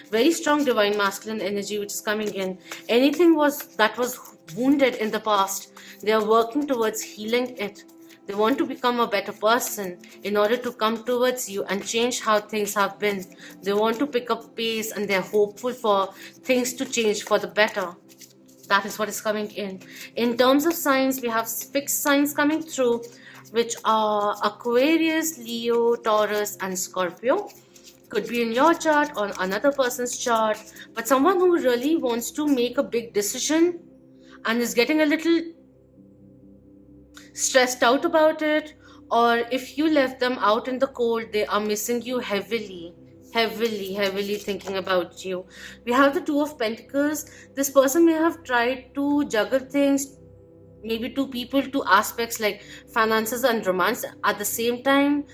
Very strong divine masculine energy which is coming in. Anything that was wounded in the past, they are working towards healing it. They want to become a better person in order to come towards you and change how things have been. They want to pick up pace and they're hopeful for things to change for the better. That is what is coming in. In terms of signs, we have fixed signs coming through, which are Aquarius, Leo, Taurus, and Scorpio. Could be in your chart or another person's chart, but someone who really wants to make a big decision and is getting a little stressed out about it, or if you left them out in the cold, they are missing you heavily thinking about you. We have the Two of Pentacles. This person may have tried to juggle things, maybe two people, two aspects like finances and romance at the same time.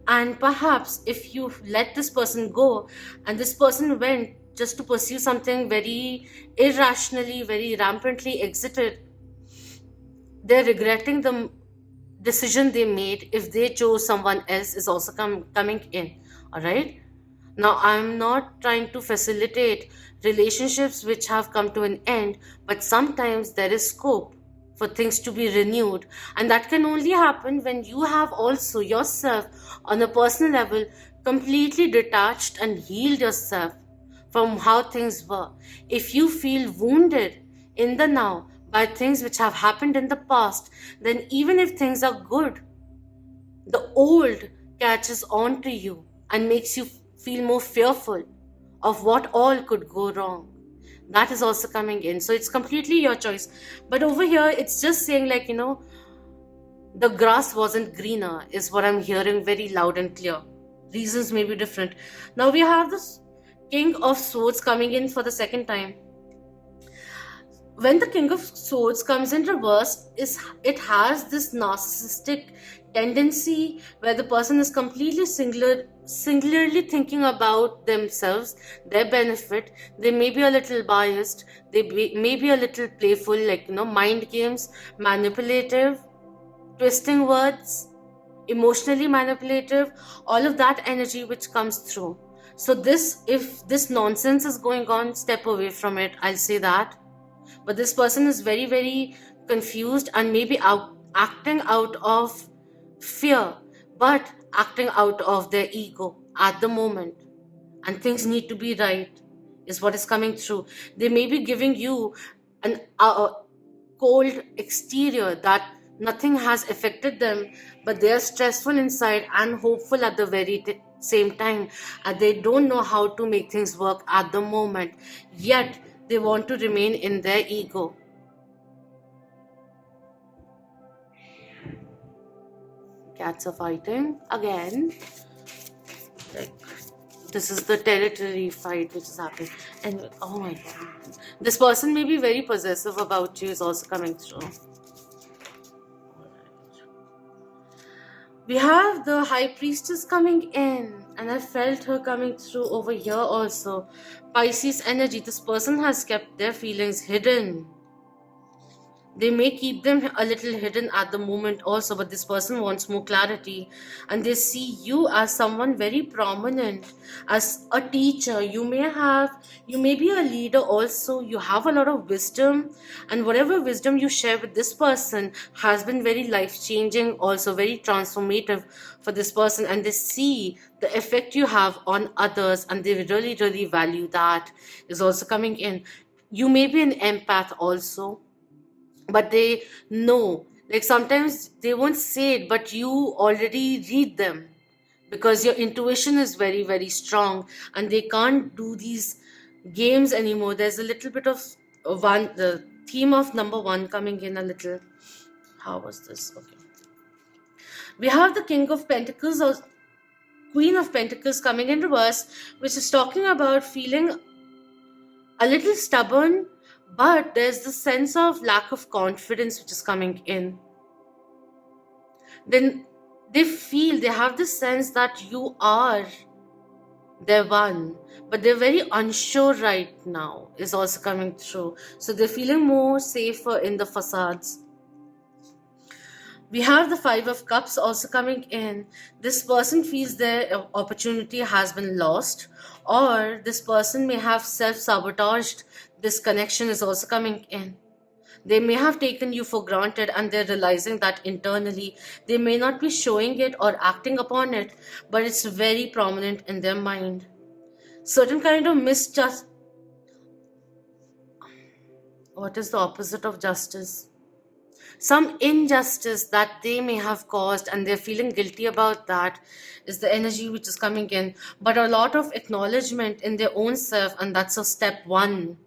And perhaps if you let this person go and this person went just to pursue something very irrationally, very rampantly exited, they're regretting the decision they made. If they chose someone else is also coming in. All right. Now, I'm not trying to facilitate relationships which have come to an end, but sometimes there is scope for things to be renewed, and that can only happen when you have also yourself on a personal level completely detached and healed yourself from how things were. If you feel wounded in the now by things which have happened in the past, then even if things are good, the old catches on to you and makes you feel more fearful of what all could go wrong. That is also coming in. So it's completely your choice. But over here, it's just saying like, the grass wasn't greener is what I'm hearing very loud and clear. Reasons may be different. Now we have this King of Swords coming in for the second time. When the King of Swords comes in reverse, it has this narcissistic tendency where the person is completely singularly thinking about themselves, their benefit. They may be a little biased, they may be a little playful, like mind games, manipulative, twisting words, emotionally manipulative, all of that energy which comes through. So if this nonsense is going on, step away from it, I'll say that. But this person is very, very confused and maybe acting out of fear, but acting out of their ego at the moment. And things need to be right, is what is coming through. They may be giving you a cold exterior that nothing has affected them, but they are stressful inside and hopeful at the very same time. And they don't know how to make things work at the moment, yet they want to remain in their ego. Cats are fighting again. Like, this is the territory fight which is happening. And oh my god, this person may be very possessive about you is also coming through. We have the High Priestess coming in, and I felt her coming through over here also. Pisces energy. This person has kept their feelings hidden. They may keep them a little hidden at the moment also, but this person wants more clarity, and they see you as someone very prominent, as a teacher. You may be a leader also. You have a lot of wisdom, and whatever wisdom you share with this person has been very life changing, also very transformative for this person, and they see the effect you have on others, and they really, really value that. Is also coming in. You may be an empath also, but they know, like sometimes they won't say it, but you already read them because your intuition is very, very strong, and they can't do these games anymore. There's a little bit of the theme of number one coming in a little. How was this? Okay, we have the King of Pentacles or Queen of Pentacles coming in reverse, which is talking about feeling a little stubborn, but there's the sense of lack of confidence which is coming in. Then they have this sense that you are their one, but they're very unsure right now, is also coming through. So they're feeling more safer in the facades. We have the Five of Cups also coming in. This person feels their opportunity has been lost, or this person may have self-sabotaged. This connection is also coming in. They may have taken you for granted, and they're realizing that internally. They may not be showing it or acting upon it, but it's very prominent in their mind. Certain kind of misjust. What is the opposite of justice? Some injustice that they may have caused, and they're feeling guilty about that, is the energy which is coming in. But a lot of acknowledgement in their own self, and that's a step one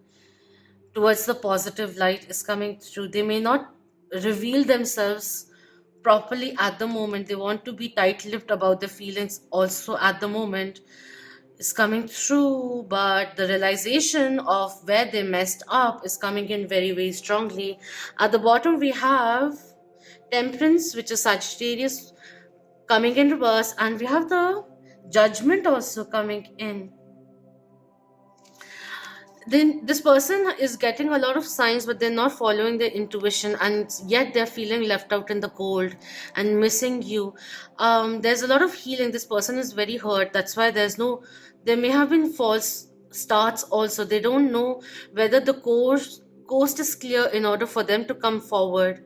towards the positive light, is coming through. They may not reveal themselves properly at the moment. They want to be tight-lipped about their feelings also at the moment, is coming through, but the realization of where they messed up is coming in very, very strongly. At the bottom, we have Temperance, which is Sagittarius, coming in reverse, and we have the Judgment also coming in. Then this person is getting a lot of signs, but they're not following their intuition, and yet they're feeling left out in the cold and missing you. There's a lot of healing. This person is very hurt. That's why there may have been false starts also. They don't know whether the coast is clear in order for them to come forward.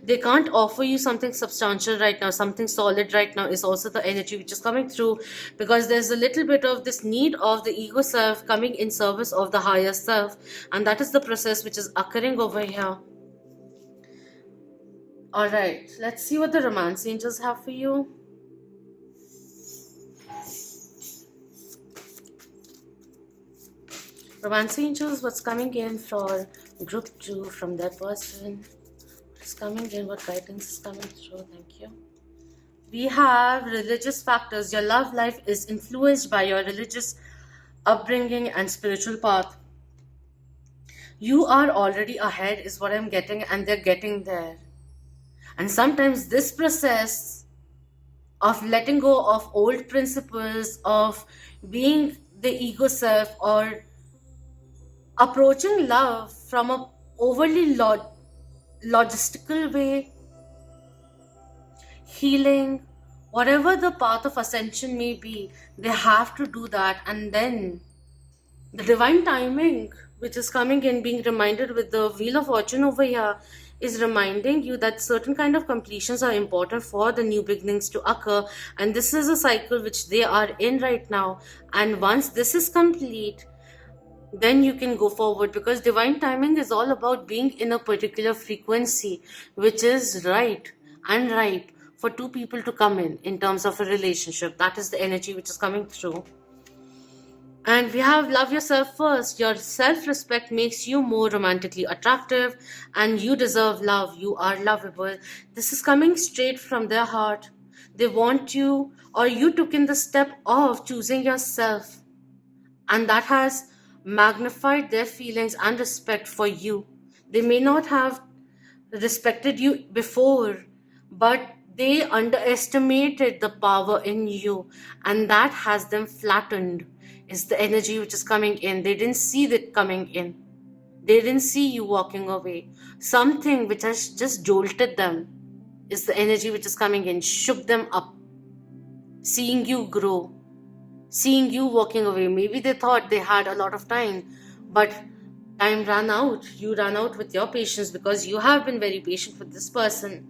They can't offer you something substantial right now, something solid right now, is also the energy which is coming through, because there's a little bit of this need of the ego self coming in service of the higher self, and that is the process which is occurring over here. All right, let's see what the romance angels have for you. Romance angels, what's coming in for group 2 from that person? What's coming in? What guidance is coming through? Thank you. We have religious factors. Your love life is influenced by your religious upbringing and spiritual path. You are already ahead, is what I'm getting, and they're getting there. And sometimes this process of letting go of old principles, of being the ego self, or approaching love from a overly logistical way, healing, whatever the path of ascension may be, they have to do that. And then the divine timing which is coming in, being reminded with the Wheel of Fortune over here, is reminding you that certain kind of completions are important for the new beginnings to occur, and this is a cycle which they are in right now. And once this is complete, then you can go forward, because divine timing is all about being in a particular frequency which is right and ripe for two people to come in terms of a relationship. That is the energy which is coming through. And we have love yourself first. Your self-respect makes you more romantically attractive, and you deserve love. You are lovable. This is coming straight from their heart. They want you, or you took in the step of choosing yourself, and that has magnified their feelings and respect for you. They may not have respected you before, but They underestimated the power in you, and that has them flattened, is the energy which is coming in. They didn't see it coming in. They didn't see you walking away. Something which has just jolted them is the energy which is coming in, shook them up, seeing you grow, seeing you walking away. Maybe they thought they had a lot of time, but time ran out. You ran out with your patience because you have been very patient with this person.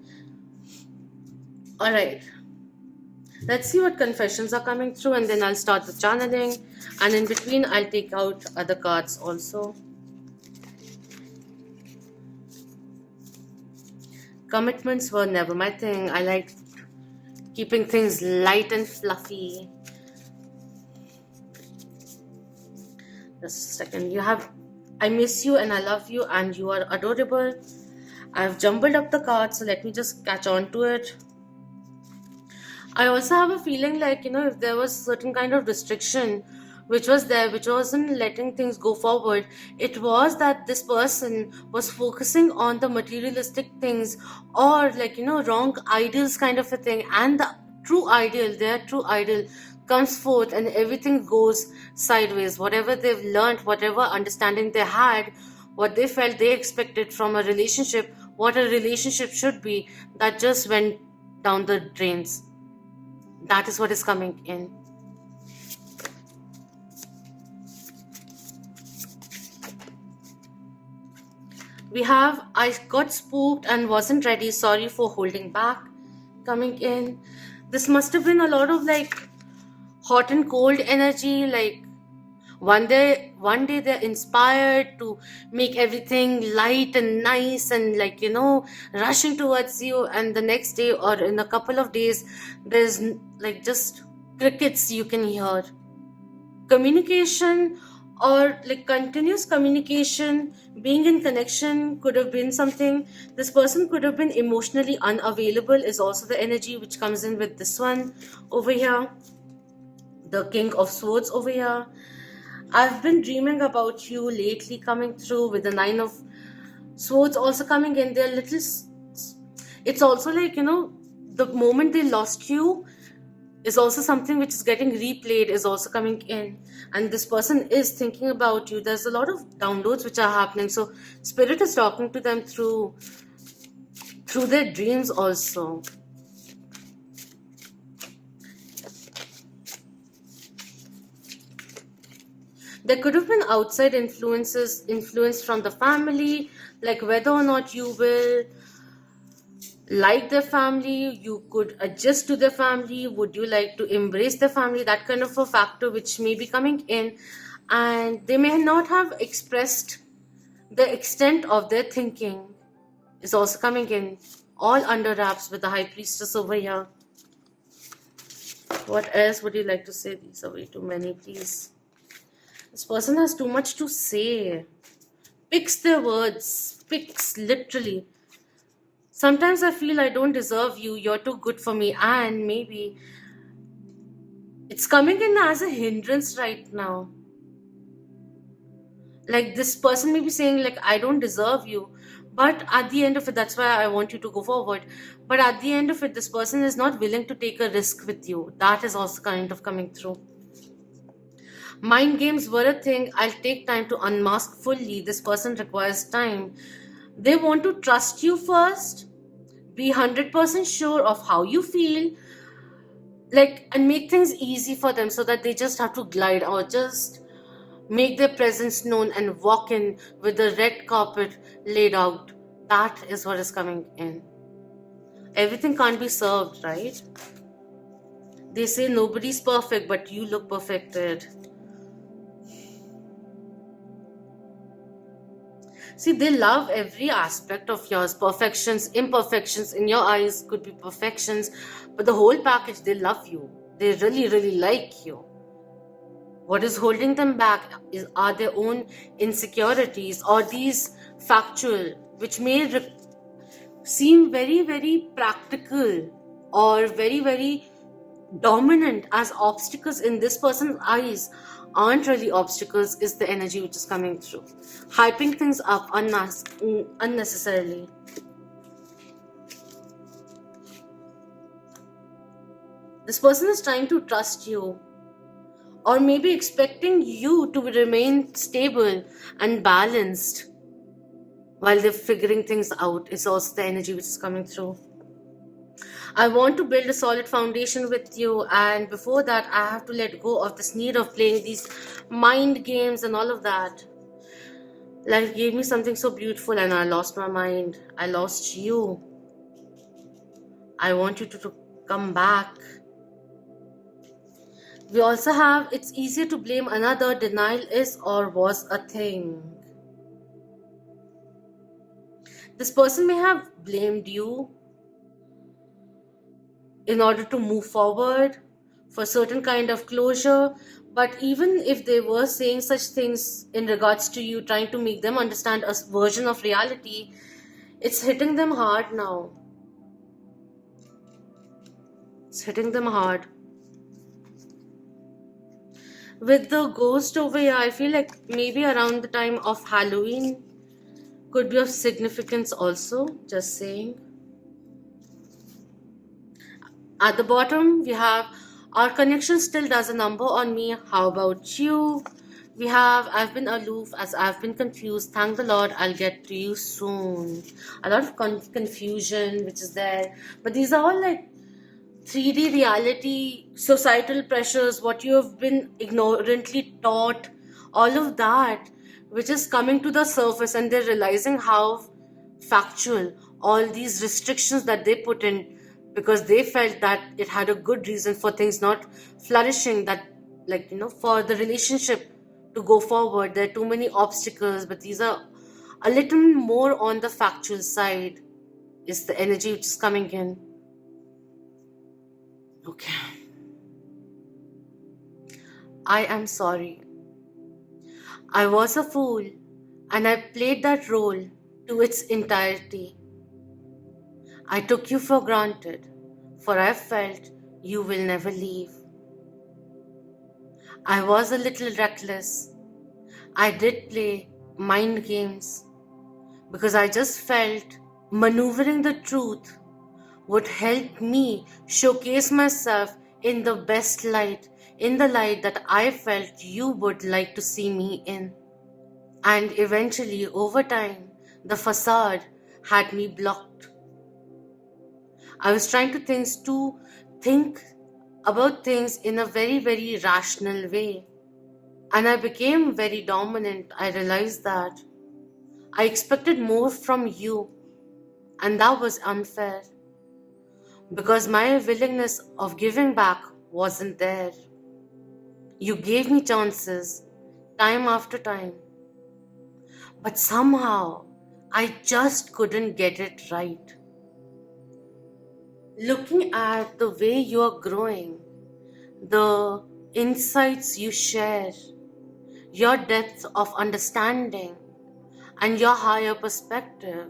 Alright, let's see what confessions are coming through, and then I'll start the channeling, and in between I'll take out other cards also. Commitments were never my thing. I like keeping things light and fluffy. Just a second. You have I miss you and I love you and you are adorable. I've jumbled up the cards, so let me just catch on to it. I also have a feeling like, if there was certain kind of restriction which was there, which wasn't letting things go forward, it was that this person was focusing on the materialistic things, or wrong ideals kind of a thing, and the true ideal, their true ideal comes forth and everything goes sideways. Whatever they've learned, whatever understanding they had, what they felt they expected from a relationship, what a relationship should be, that just went down the drains. That is what is coming in. We have I got spooked and wasn't ready, sorry for holding back, coming in. This must have been a lot of hot and cold energy. One day they're inspired to make everything light and nice and rushing towards you, and the next day or in a couple of days there's just crickets you can hear. Communication, or continuous communication, being in connection could have been something. This person could have been emotionally unavailable is also the energy which comes in with this one over here. The King of Swords over here. I've been dreaming about you lately, coming through with the Nine of Swords also coming in. They're little. It's also the moment they lost you is also something which is getting replayed, is also coming in, and this person is thinking about you. There's a lot of downloads which are happening, so spirit is talking to them through their dreams also. There could have been outside influence from the family, whether or not you will like their family, you could adjust to their family, would you like to embrace their family, that kind of a factor which may be coming in, and they may not have expressed the extent of their thinking is also coming in, all under wraps with the High Priestess over here. What else would you like to say? These are way too many, please. This person has too much to say. Picks their words. Picks, literally. Sometimes I feel I don't deserve you. You're too good for me. And maybe it's coming in as a hindrance right now. This person may be saying I don't deserve you. But at the end of it, that's why I want you to go forward. But at the end of it, this person is not willing to take a risk with you. That is also kind of coming through. Mind games were a thing. I'll take time to unmask fully. This person requires time. They want to trust you first, be 100% sure of how you feel, and make things easy for them, so that they just have to glide or just make their presence known and walk in with the red carpet laid out. That is what is coming in. Everything can't be served, right? They say nobody's perfect, but you look perfected. See, they love every aspect of yours. Perfections, imperfections in your eyes could be perfections, but the whole package, they love you. They really, really like you. What is holding them back are their own insecurities, or these factual, which may seem very, very practical or very, very dominant as obstacles in this person's eyes, aren't really obstacles, is the energy which is coming through. Hyping things up unnecessarily. This person is trying to trust you, or maybe expecting you to remain stable and balanced while they're figuring things out, is also the energy which is coming through. I want to build a solid foundation with you, and before that, I have to let go of this need of playing these mind games and all of that. Life gave me something so beautiful, and I lost my mind. I lost you. I want you to come back. We also have, it's easier to blame another. Denial is or was a thing. This person may have blamed you in order to move forward for certain kind of closure, but even if they were saying such things in regards to you, trying to make them understand a version of reality, it's hitting them hard now. It's hitting them hard. With the ghost over here, I feel like maybe around the time of Halloween could be of significance also, just saying. At the bottom, we have our connection still does a number on me. How about you? We have I've been aloof as I've been confused. Thank the Lord, I'll get to you soon. A lot of confusion which is there. But these are all like 3D reality, societal pressures, what you have been ignorantly taught, all of that, which is coming to the surface, and they're realizing how factual all these restrictions that they put in, because they felt that it had a good reason for things not flourishing, that, like, for the relationship to go forward, there are too many obstacles, but these are a little more on the factual side, is the energy which is coming in. Okay. I am sorry. I was a fool, and I played that role to its entirety. I took you for granted, for I felt you will never leave. I was a little reckless. I did play mind games because I just felt maneuvering the truth would help me showcase myself in the best light, in the light that I felt you would like to see me in. And eventually, over time, the facade had me blocked. I was trying to think about things in a very, very rational way. And I became very dominant. I realized that I expected more from you, and that was unfair, because my willingness of giving back wasn't there. You gave me chances, time after time, but somehow I just couldn't get it right. Looking at the way you are growing, the insights you share, your depth of understanding, and your higher perspective,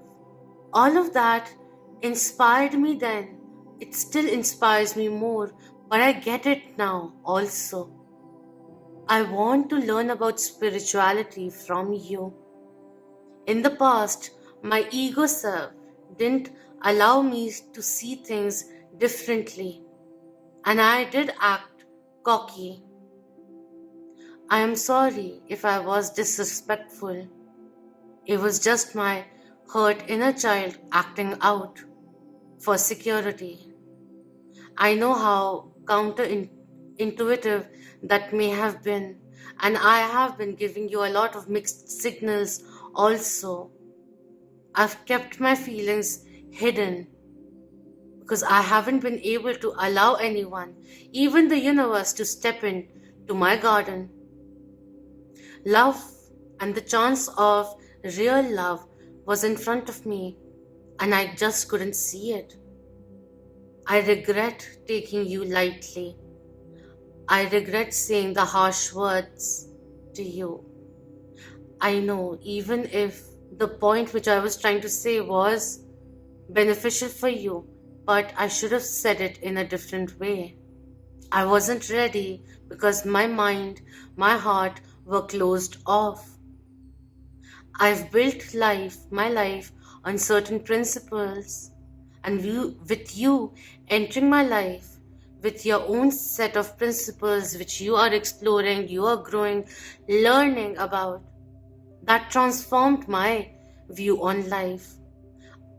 all of that inspired me then. It still inspires me more, but I get it now also. I want to learn about spirituality from you. In the past, my ego self didn't allow me to see things differently, and I did act cocky. I am sorry if I was disrespectful. It was just my hurt inner child acting out for security. I know how counterintuitive that may have been, and I have been giving you a lot of mixed signals also. I've kept my feelings hidden because I haven't been able to allow anyone, even the universe, to step in to my garden. Love and the chance of real love was in front of me, and I just couldn't see it. I regret taking you lightly. I regret saying the harsh words to you. I know, even if the point which I was trying to say was beneficial for you, but I should have said it in a different way. I wasn't ready because my mind, my heart were closed off. I've built my life on certain principles, and with you entering my life, with your own set of principles which you are exploring, you are growing, learning about. That transformed my view on life.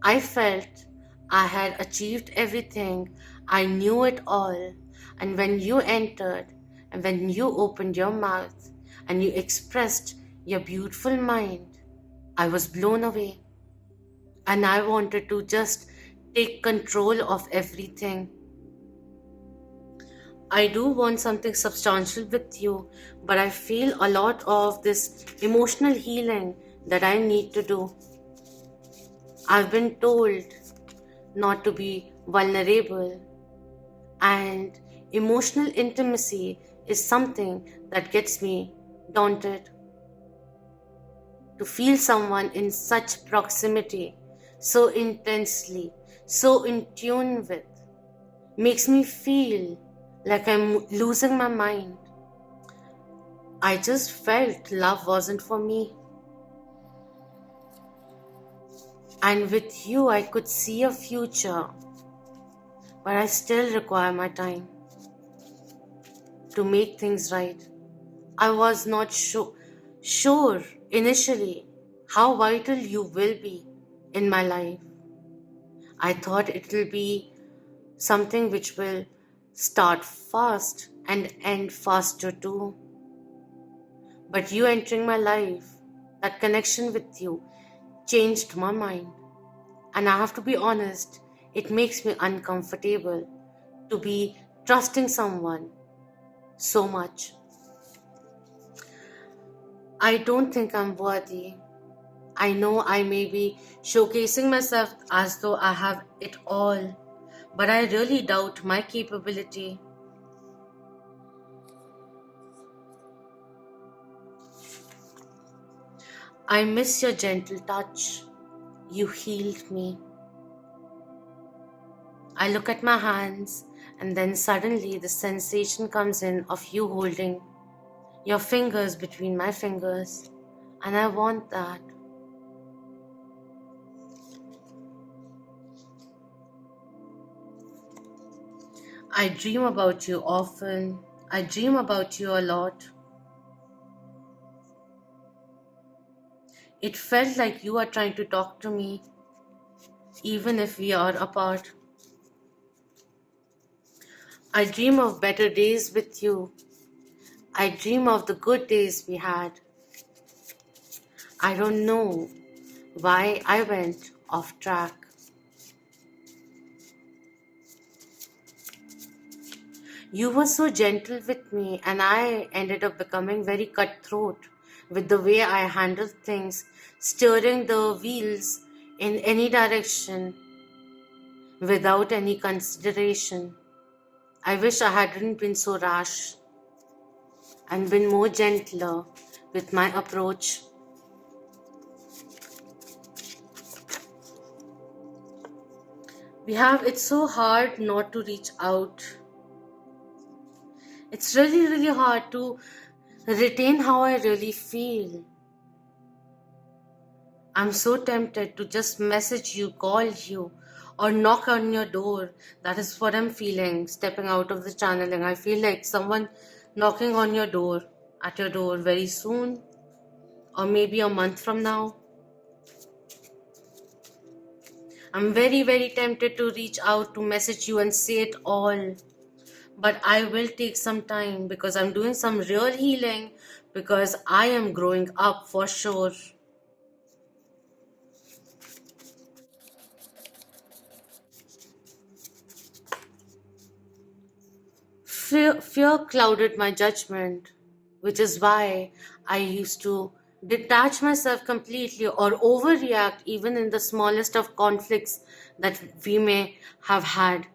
I felt I had achieved everything, I knew it all. And when you entered, and when you opened your mouth, and you expressed your beautiful mind, I was blown away. And I wanted to just take control of everything. I do want something substantial with you, but I feel a lot of this emotional healing that I need to do. I've been told not to be vulnerable, and emotional intimacy is something that gets me daunted. To feel someone in such proximity, so intensely, so in tune with, makes me feel like I'm losing my mind. I just felt love wasn't for me. And with you, I could see a future, but I still require my time to make things right. I was not sure initially how vital you will be in my life. I thought it will be something which will start fast and end faster too. But you entering my life, that connection with you, changed my mind. And I have to be honest, it makes me uncomfortable to be trusting someone so much. I don't think I'm worthy. I know I may be showcasing myself as though I have it all, but I really doubt my capability. I miss your gentle touch. You healed me. I look at my hands, and then suddenly the sensation comes in of you holding your fingers between my fingers, and I want that. I dream about you often. I dream about you a lot. It felt like you are trying to talk to me, even if we are apart. I dream of better days with you. I dream of the good days we had. I don't know why I went off track. You were so gentle with me, and I ended up becoming very cutthroat with the way I handled things, steering the wheels in any direction without any consideration. I wish I hadn't been so rash and been more gentler with my approach. It's so hard not to reach out. It's really, really hard to retain how I really feel. I'm so tempted to just message you, call you, or knock on your door. That is what I'm feeling, stepping out of the channeling. I feel like someone knocking on your door, at your door very soon, or maybe a month from now. I'm very, very tempted to reach out, to message you and say it all. But I will take some time because I'm doing some real healing, because I am growing up for sure. Fear clouded my judgment, which is why I used to detach myself completely or overreact even in the smallest of conflicts that we may have had.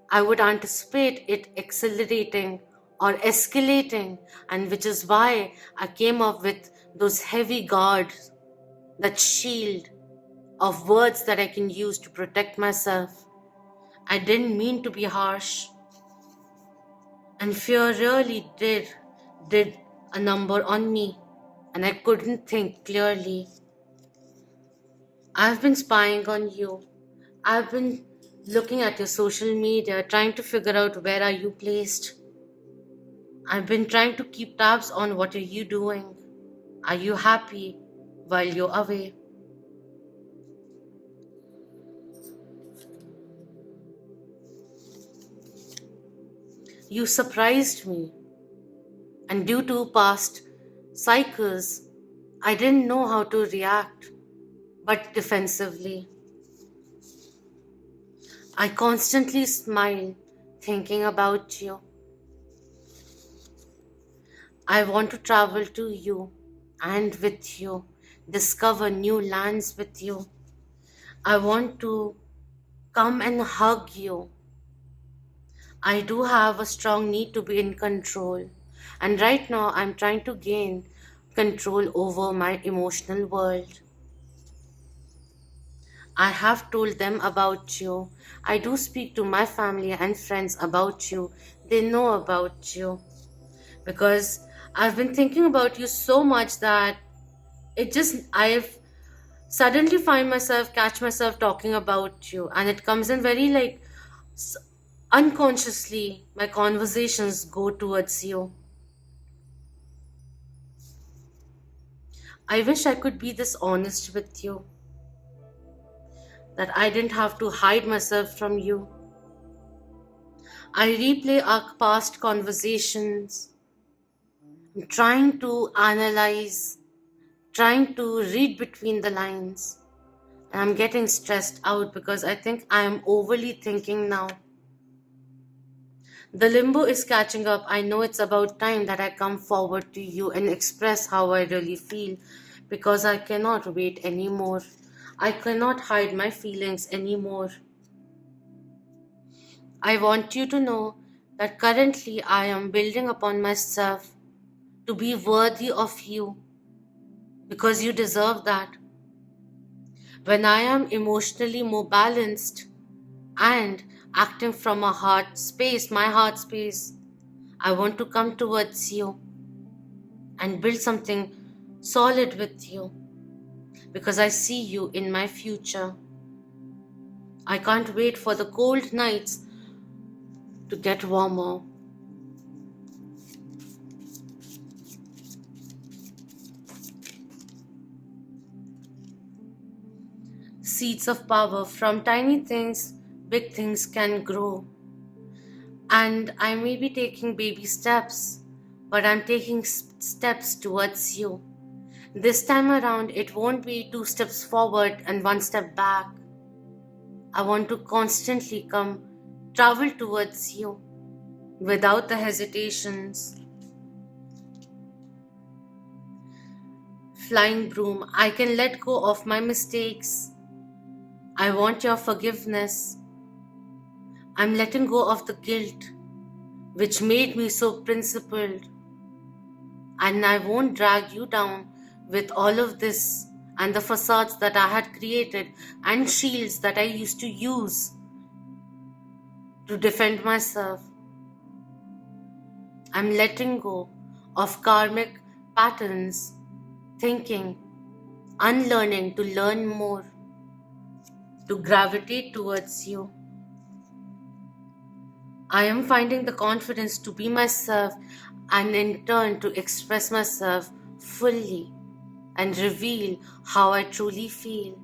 I would anticipate it accelerating or escalating, and which is why I came up with those heavy guards, that shield of words that I can use to protect myself. I didn't mean to be harsh, and fear really did a number on me, and I couldn't think clearly. I've been spying on you. I've been looking at your social media, trying to figure out where are you placed. I've been trying to keep tabs on what are you doing. Are you happy while you're away? You surprised me, and due to past cycles, I didn't know how to react, but defensively. I constantly smile thinking about you. I want to travel to you and with you, discover new lands with you. I want to come and hug you. I do have a strong need to be in control, and right now I'm trying to gain control over my emotional world. I have told them about you. I do speak to my family and friends about you. They know about you because I've been thinking about you so much that I've suddenly catch myself talking about you, and it comes in very like s- unconsciously, my conversations go towards you. I wish I could be this honest with you, that I didn't have to hide myself from you. I replay our past conversations, trying to analyze, trying to read between the lines. And I'm getting stressed out because I think I am overly thinking now. The limbo is catching up. I know it's about time that I come forward to you and express how I really feel because I cannot wait anymore. I cannot hide my feelings anymore. I want you to know that currently I am building upon myself to be worthy of you because you deserve that. When I am emotionally more balanced and acting from my heart space, I want to come towards you and build something solid with you because I see you in my future. I can't wait for the cold nights to get warmer. Seeds of power, from tiny things, big things can grow. And I may be taking baby steps, but I'm taking steps towards you. This time around, it won't be two steps forward and one step back. I want to constantly travel towards you without the hesitations. Flying broom, I can let go of my mistakes. I want your forgiveness. I'm letting go of the guilt which made me so principled, and I won't drag you down with all of this and the facades that I had created and shields that I used to use to defend myself. I'm letting go of karmic patterns, thinking, unlearning to learn more, to gravitate towards you. I am finding the confidence to be myself and in turn to express myself fully and reveal how I truly feel.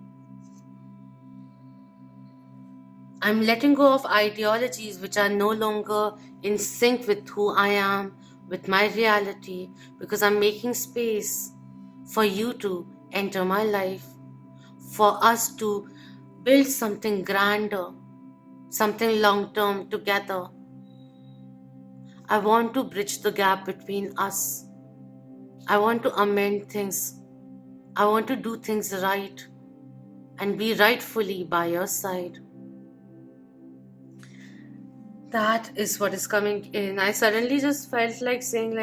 I'm letting go of ideologies which are no longer in sync with who I am, with my reality, because I'm making space for you to enter my life, for us to build something grander, something long term together. I want to bridge the gap between us. I want to amend things. I want to do things right and be rightfully by your side. That is what is coming in. I suddenly just felt like saying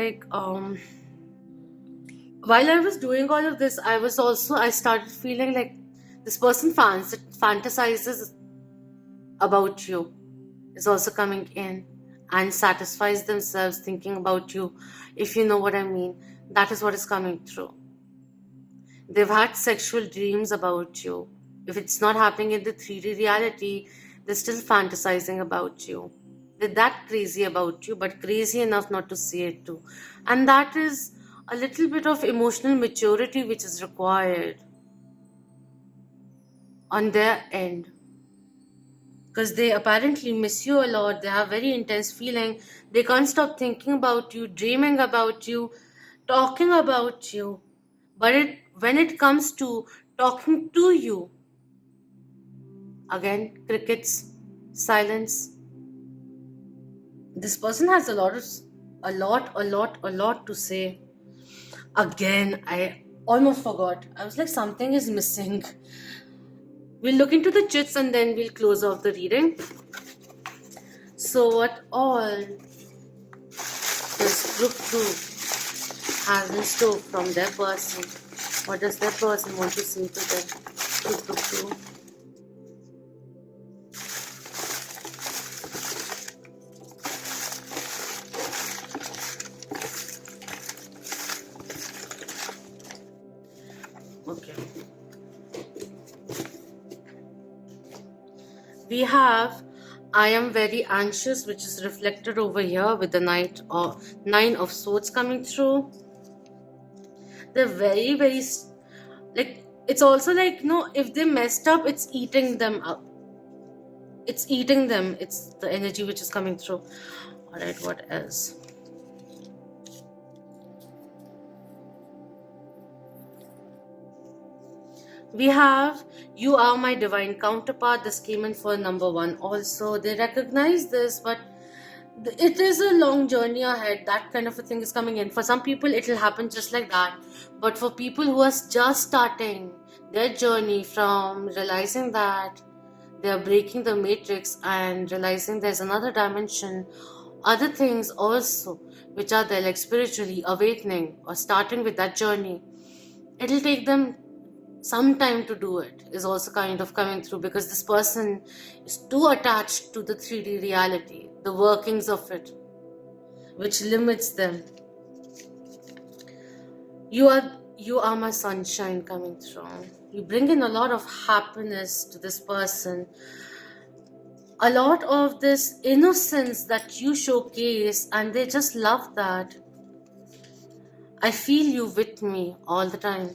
while I was doing all of this, I started feeling like this person fantasizes about you is also coming in and satisfies themselves thinking about you, if you know what I mean. That is what is coming through. They've had sexual dreams about you. If it's not happening in the 3D reality, They're still fantasizing about you. They're that crazy about you, but crazy enough not to see it too. And that is a little bit of emotional maturity which is required on their end. Because they apparently miss you a lot. They have very intense feeling. They can't stop thinking about you, dreaming about you, talking about you. But when it comes to talking to you, again, crickets, silence. This person has a lot to say. Again, I almost forgot. I was like, something is missing. We'll look into the chits and then we'll close off the reading. So what all does group 2 have in store from their person? What does their person want to say to them? To group 2. Okay. We have I am very anxious, which is reflected over here with the Nine of Swords coming through. They're very, very, like, it's also like, if they messed up, it's eating them up. It's eating them. It's the energy which is coming through. Alright, what else? We have You Are My Divine Counterpart. This came in for number 1 also. They recognize this, but it is a long journey ahead. That kind of a thing is coming in. For some people, it will happen just like that. But for people who are just starting their journey from realizing that they are breaking the matrix and realizing there's another dimension, other things also which are there, like spiritually awakening or starting with that journey, it'll take them some time to do it, is also kind of coming through, because this person is too attached to the 3D reality, the workings of it, which limits them. You are my sunshine coming through. You bring in a lot of happiness to this person, a lot of this innocence that you showcase, and they just love that. I feel you with me all the time.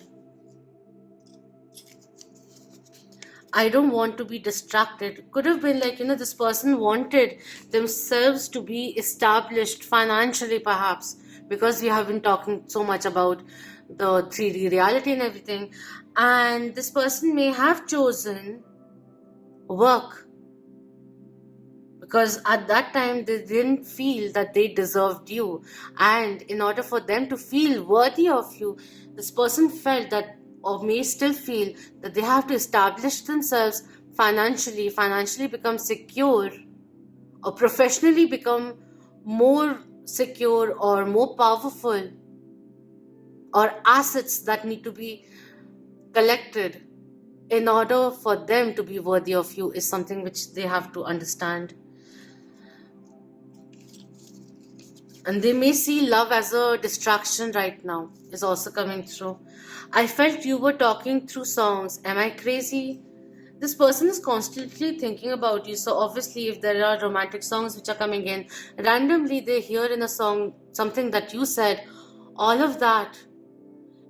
I don't want to be distracted. Could have been like, this person wanted themselves to be established financially, perhaps, because we have been talking so much about the 3D reality and everything. And this person may have chosen work because at that time they didn't feel that they deserved you. And in order for them to feel worthy of you, this person felt that, or may still feel, that they have to establish themselves financially become secure, or professionally become more secure or more powerful, or assets that need to be collected in order for them to be worthy of you, is something which they have to understand. And they may see love as a distraction right now, is also coming through. I felt you were talking through songs. Am I crazy? This person is constantly thinking about you. So obviously, if there are romantic songs which are coming in, randomly they hear in a song something that you said, all of that.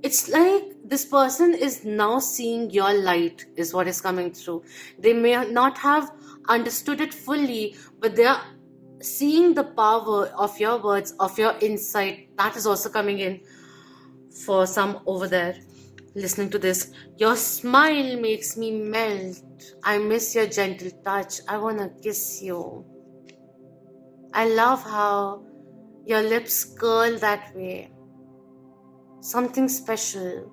It's like this person is now seeing your light, is what is coming through. They may not have understood it fully, but they are seeing the power of your words, of your insight. That is also coming in for some over there listening to this. Your smile makes me melt. I miss your gentle touch. I want to kiss you. I love how your lips curl that way. Something special.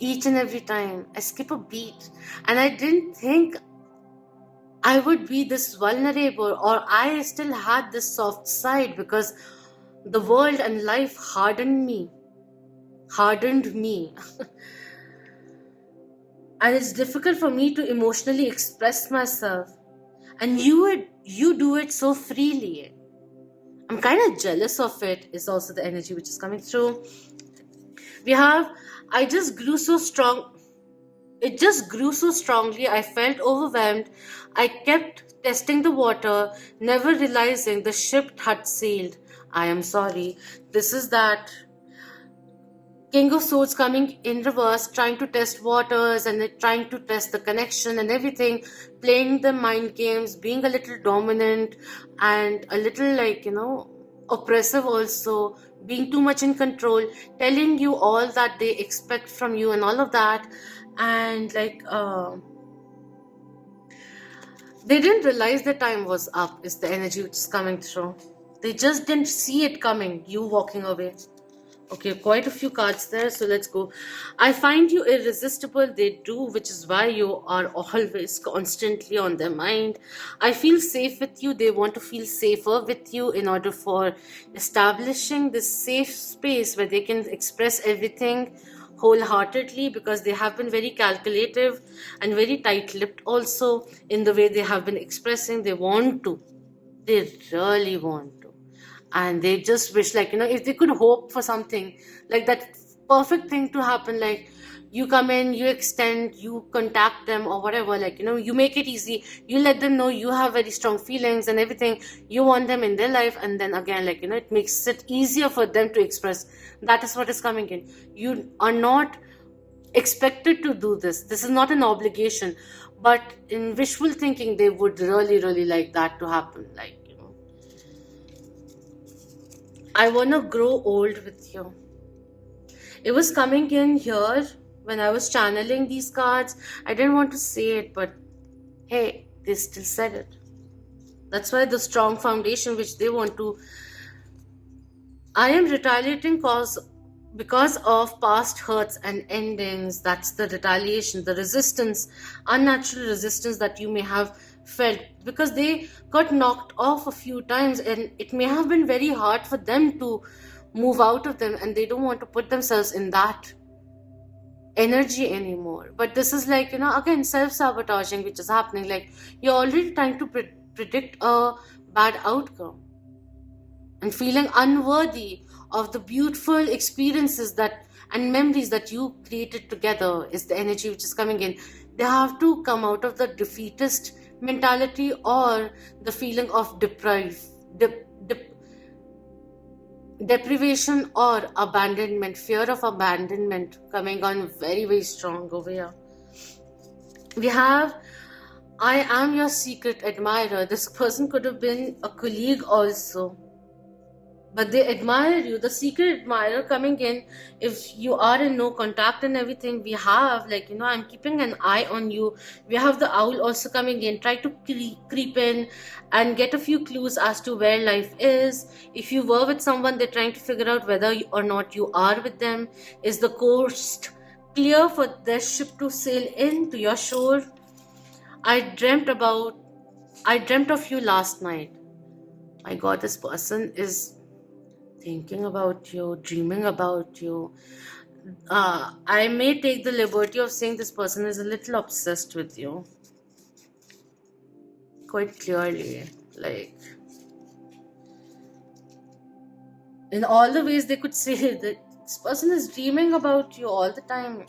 Each and every time I skip a beat, and I didn't think I would be this vulnerable, or I still had this soft side, because the world and life hardened me. And it's difficult for me to emotionally express myself. And you do it so freely. I'm kind of jealous of it, is also the energy which is coming through. We have, I just grew so strong. It just grew so strongly. I felt overwhelmed. I kept testing the water, never realizing the ship had sailed. I am sorry. This is that King of Swords coming in reverse, trying to test waters and then trying to test the connection and everything, playing the mind games, being a little dominant and a little oppressive also, being too much in control, telling you all that they expect from you and all of that. And they didn't realize the time was up, is the energy which is coming through. They just didn't see it coming, you walking away. Okay, quite a few cards there, so let's go. I find you irresistible, they do, which is why you are always constantly on their mind. I feel safe with you, they want to feel safer with you in order for establishing this safe space where they can express everything wholeheartedly, because they have been very calculative and very tight-lipped also in the way they have been expressing. They want to. They really want to. And they just wish, if they could hope for something, like that perfect thing to happen, like you come in, you extend, you contact them or whatever, you make it easy, you let them know you have very strong feelings and everything, you want them in their life, and then again, it makes it easier for them to express. That is what is coming in. You are not expected to do this. This is not an obligation, but in wishful thinking, they would really, really like that to happen. I want to grow old with you. It was coming in here when I was channeling these cards. I didn't want to say it, but hey, they still said it. That's why the strong foundation which they want to. I am retaliating because of past hurts and endings. That's the retaliation, the resistance, unnatural resistance that you may have felt, because they got knocked off a few times and it may have been very hard for them to move out of them, and they don't want to put themselves in that energy anymore. But this is again, self-sabotaging which is happening. You're already trying to predict a bad outcome and feeling unworthy of the beautiful experiences that and memories that you created together, is the energy which is coming in. They have to come out of the defeatist mentality or the feeling of deprivation or abandonment, fear of abandonment coming on very, very strong over here. We have, I am your secret admirer. This person could have been a colleague also, but they admire you. The secret admirer coming in, if you are in no contact and everything, we have I'm keeping an eye on you. We have the owl also coming in, try to creep in and get a few clues as to where life is. If you were with someone, they're trying to figure out whether or not you are with them. Is the coast clear for their ship to sail in to your shore? I dreamt of you last night. My God, this person is thinking about you, dreaming about you. I may take the liberty of saying this person is a little obsessed with you. Quite clearly. In all the ways they could say that this person is dreaming about you all the time.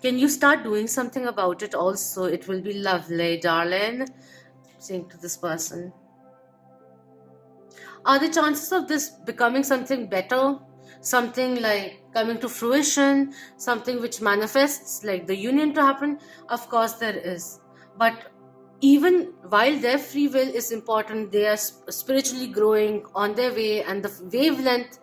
Can you start doing something about it also? It will be lovely, darling. Saying to this person. Are the chances of this becoming something better? Something coming to fruition? Something which manifests, like the union to happen? Of course there is. But even while their free will is important, they are spiritually growing on their way, and the wavelength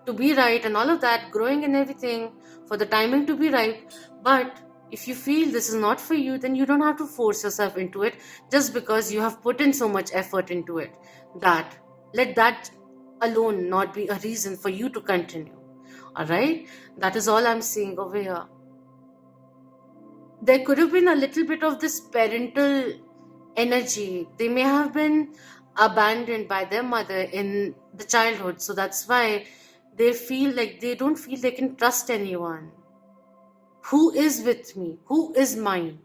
to be right and all of that, growing and everything, for the timing to be right. But if you feel this is not for you, then you don't have to force yourself into it just because you have put in so much effort into it. Let that alone not be a reason for you to continue. Alright? That is all I'm saying over here. There could have been a little bit of this parental energy. They may have been abandoned by their mother in the childhood. So that's why they feel like they don't feel they can trust anyone. Who is with me? Who is mine?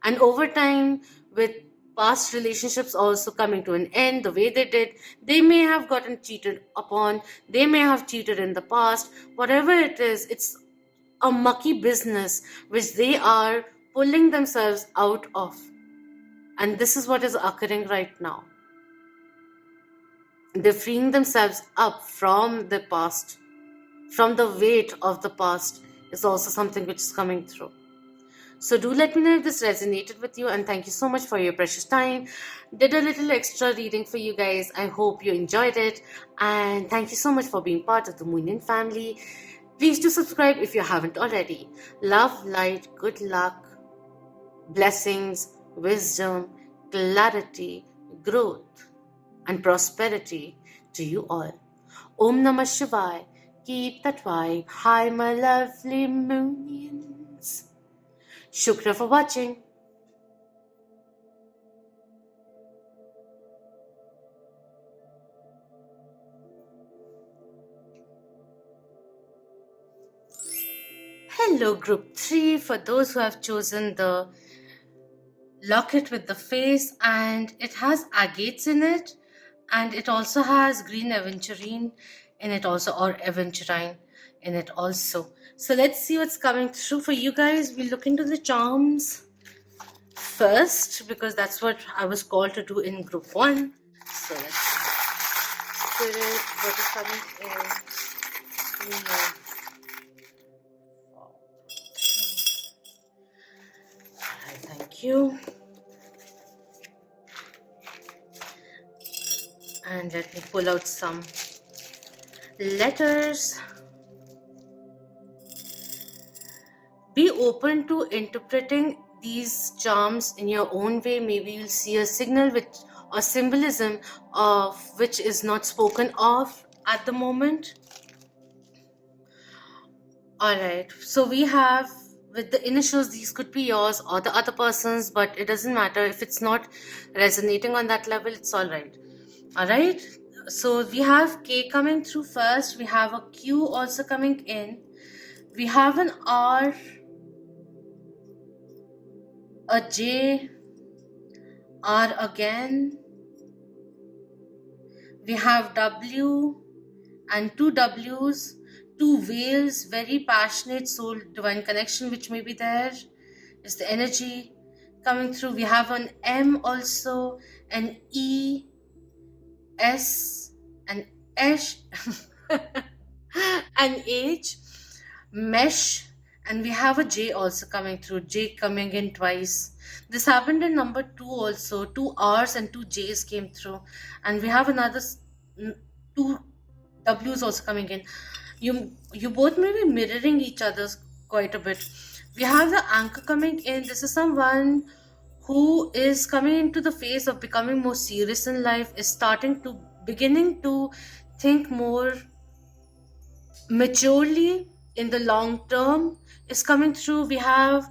And over time, with past relationships also coming to an end the way they did, they may have gotten cheated upon, they may have cheated in the past, whatever it is, it's a mucky business which they are pulling themselves out of. And this is what is occurring right now. They're freeing themselves up from the past, from the weight of the past, is also something which is coming through. So do let me know if this resonated with you, and thank you so much for your precious time. Did a little extra reading for you guys. I hope you enjoyed it, and thank you so much for being part of the Moonian family. Please do subscribe if you haven't already. Love, light, good luck, blessings, wisdom, clarity, growth, and prosperity to you all. Om Namah Shivaya. Keep that vibe high, my lovely Moonians. Shukra for watching. Hello, Group 3. For those who have chosen the locket with the face, and it has agates in it, and it also has green aventurine in it also, or aventurine in it also. So let's see what's coming through for you guys. We'll look into the charms first, because that's what I was called to do in Group 1. So let's see. Spirit, what is coming in? Alright, thank you. And let me pull out some letters. Be open to interpreting these charms in your own way. Maybe you'll see a signal which, or symbolism of which is not spoken of at the moment. Alright, so we have with the initials, these could be yours or the other person's, but it doesn't matter. If it's not resonating on that level, it's alright. Alright, so we have K coming through first. We have a Q also coming in. We have an R, a J, R again. We have W and two W's, two whales, very passionate soul divine connection which may be there, is the energy coming through. We have an M also, an E, S, an H, an H, mesh, and we have a J also coming through, J coming in twice. This happened in number 2 also, 2 R's and 2 J's came through, and we have another 2 W's also coming in. You both may be mirroring each other's quite a bit. We have the anchor coming in. This is someone who is coming into the phase of becoming more serious in life, is beginning to think more maturely in the long term, is coming through. We have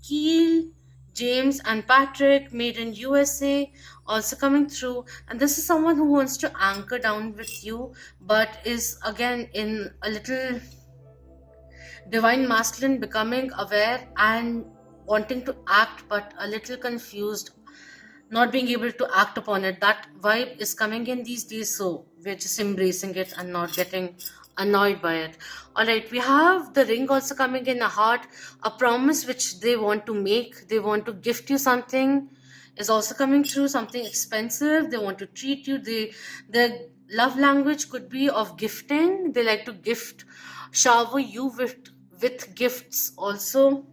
Keel, James and Patrick, made in USA, also coming through. And this is someone who wants to anchor down with you, but is again in a little divine masculine, becoming aware and wanting to act, but a little confused, not being able to act upon it. That vibe is coming in these days, so we're just embracing it and not getting annoyed by it. Alright, we have the ring also coming in, a heart, a promise which they want to make. They want to gift you something, is also coming through, something expensive. They want to treat you. Their love language could be of gifting. They like to shower you with gifts also.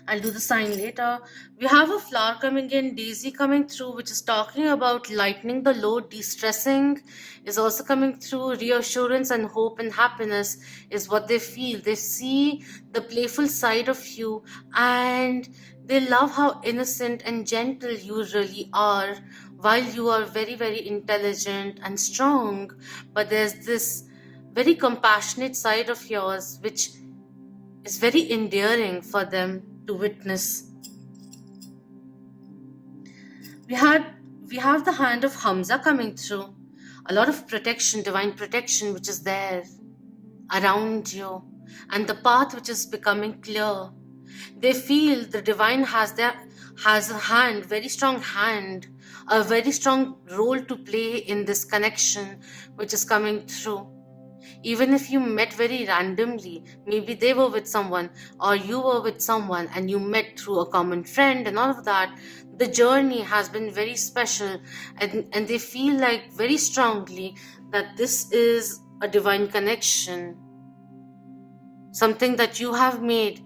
I'll do the sign later. We have a flower coming in, daisy coming through, which is talking about lightening the load, de-stressing, is also coming through. Reassurance and hope and happiness is what they feel. They see the playful side of you, and they love how innocent and gentle you really are, while you are very, very intelligent and strong. But there's this very compassionate side of yours, which is very endearing for them to witness. We have the hand of Hamza coming through. A lot of protection, divine protection, which is there around you, and the path which is becoming clear. They feel the divine has a hand, very strong hand, a very strong role to play in this connection which is coming through. Even if you met very randomly, maybe they were with someone or you were with someone and you met through a common friend and all of that, the journey has been very special, and they feel like very strongly that this is a divine connection, something that you have made,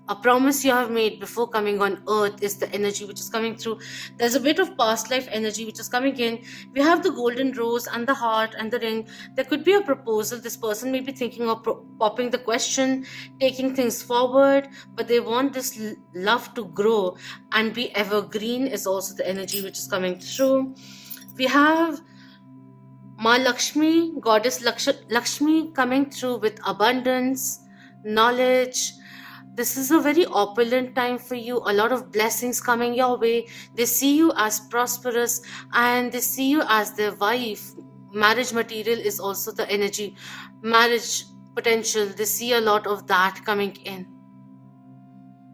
a promise you have made before coming on earth is the energy which is coming through. There's a bit of past life energy which is coming in. We have the golden rose and the heart and the ring. There could be a proposal. This person may be thinking of popping the question, taking things forward, but they want this love to grow and be evergreen is also the energy which is coming through. We have Ma Lakshmi, goddess Lakshmi coming through with abundance, knowledge. This is a very opulent time for you. A lot of blessings coming your way. They see you as prosperous and they see you as their wife. Marriage material is also the energy. Marriage potential. They see a lot of that coming in.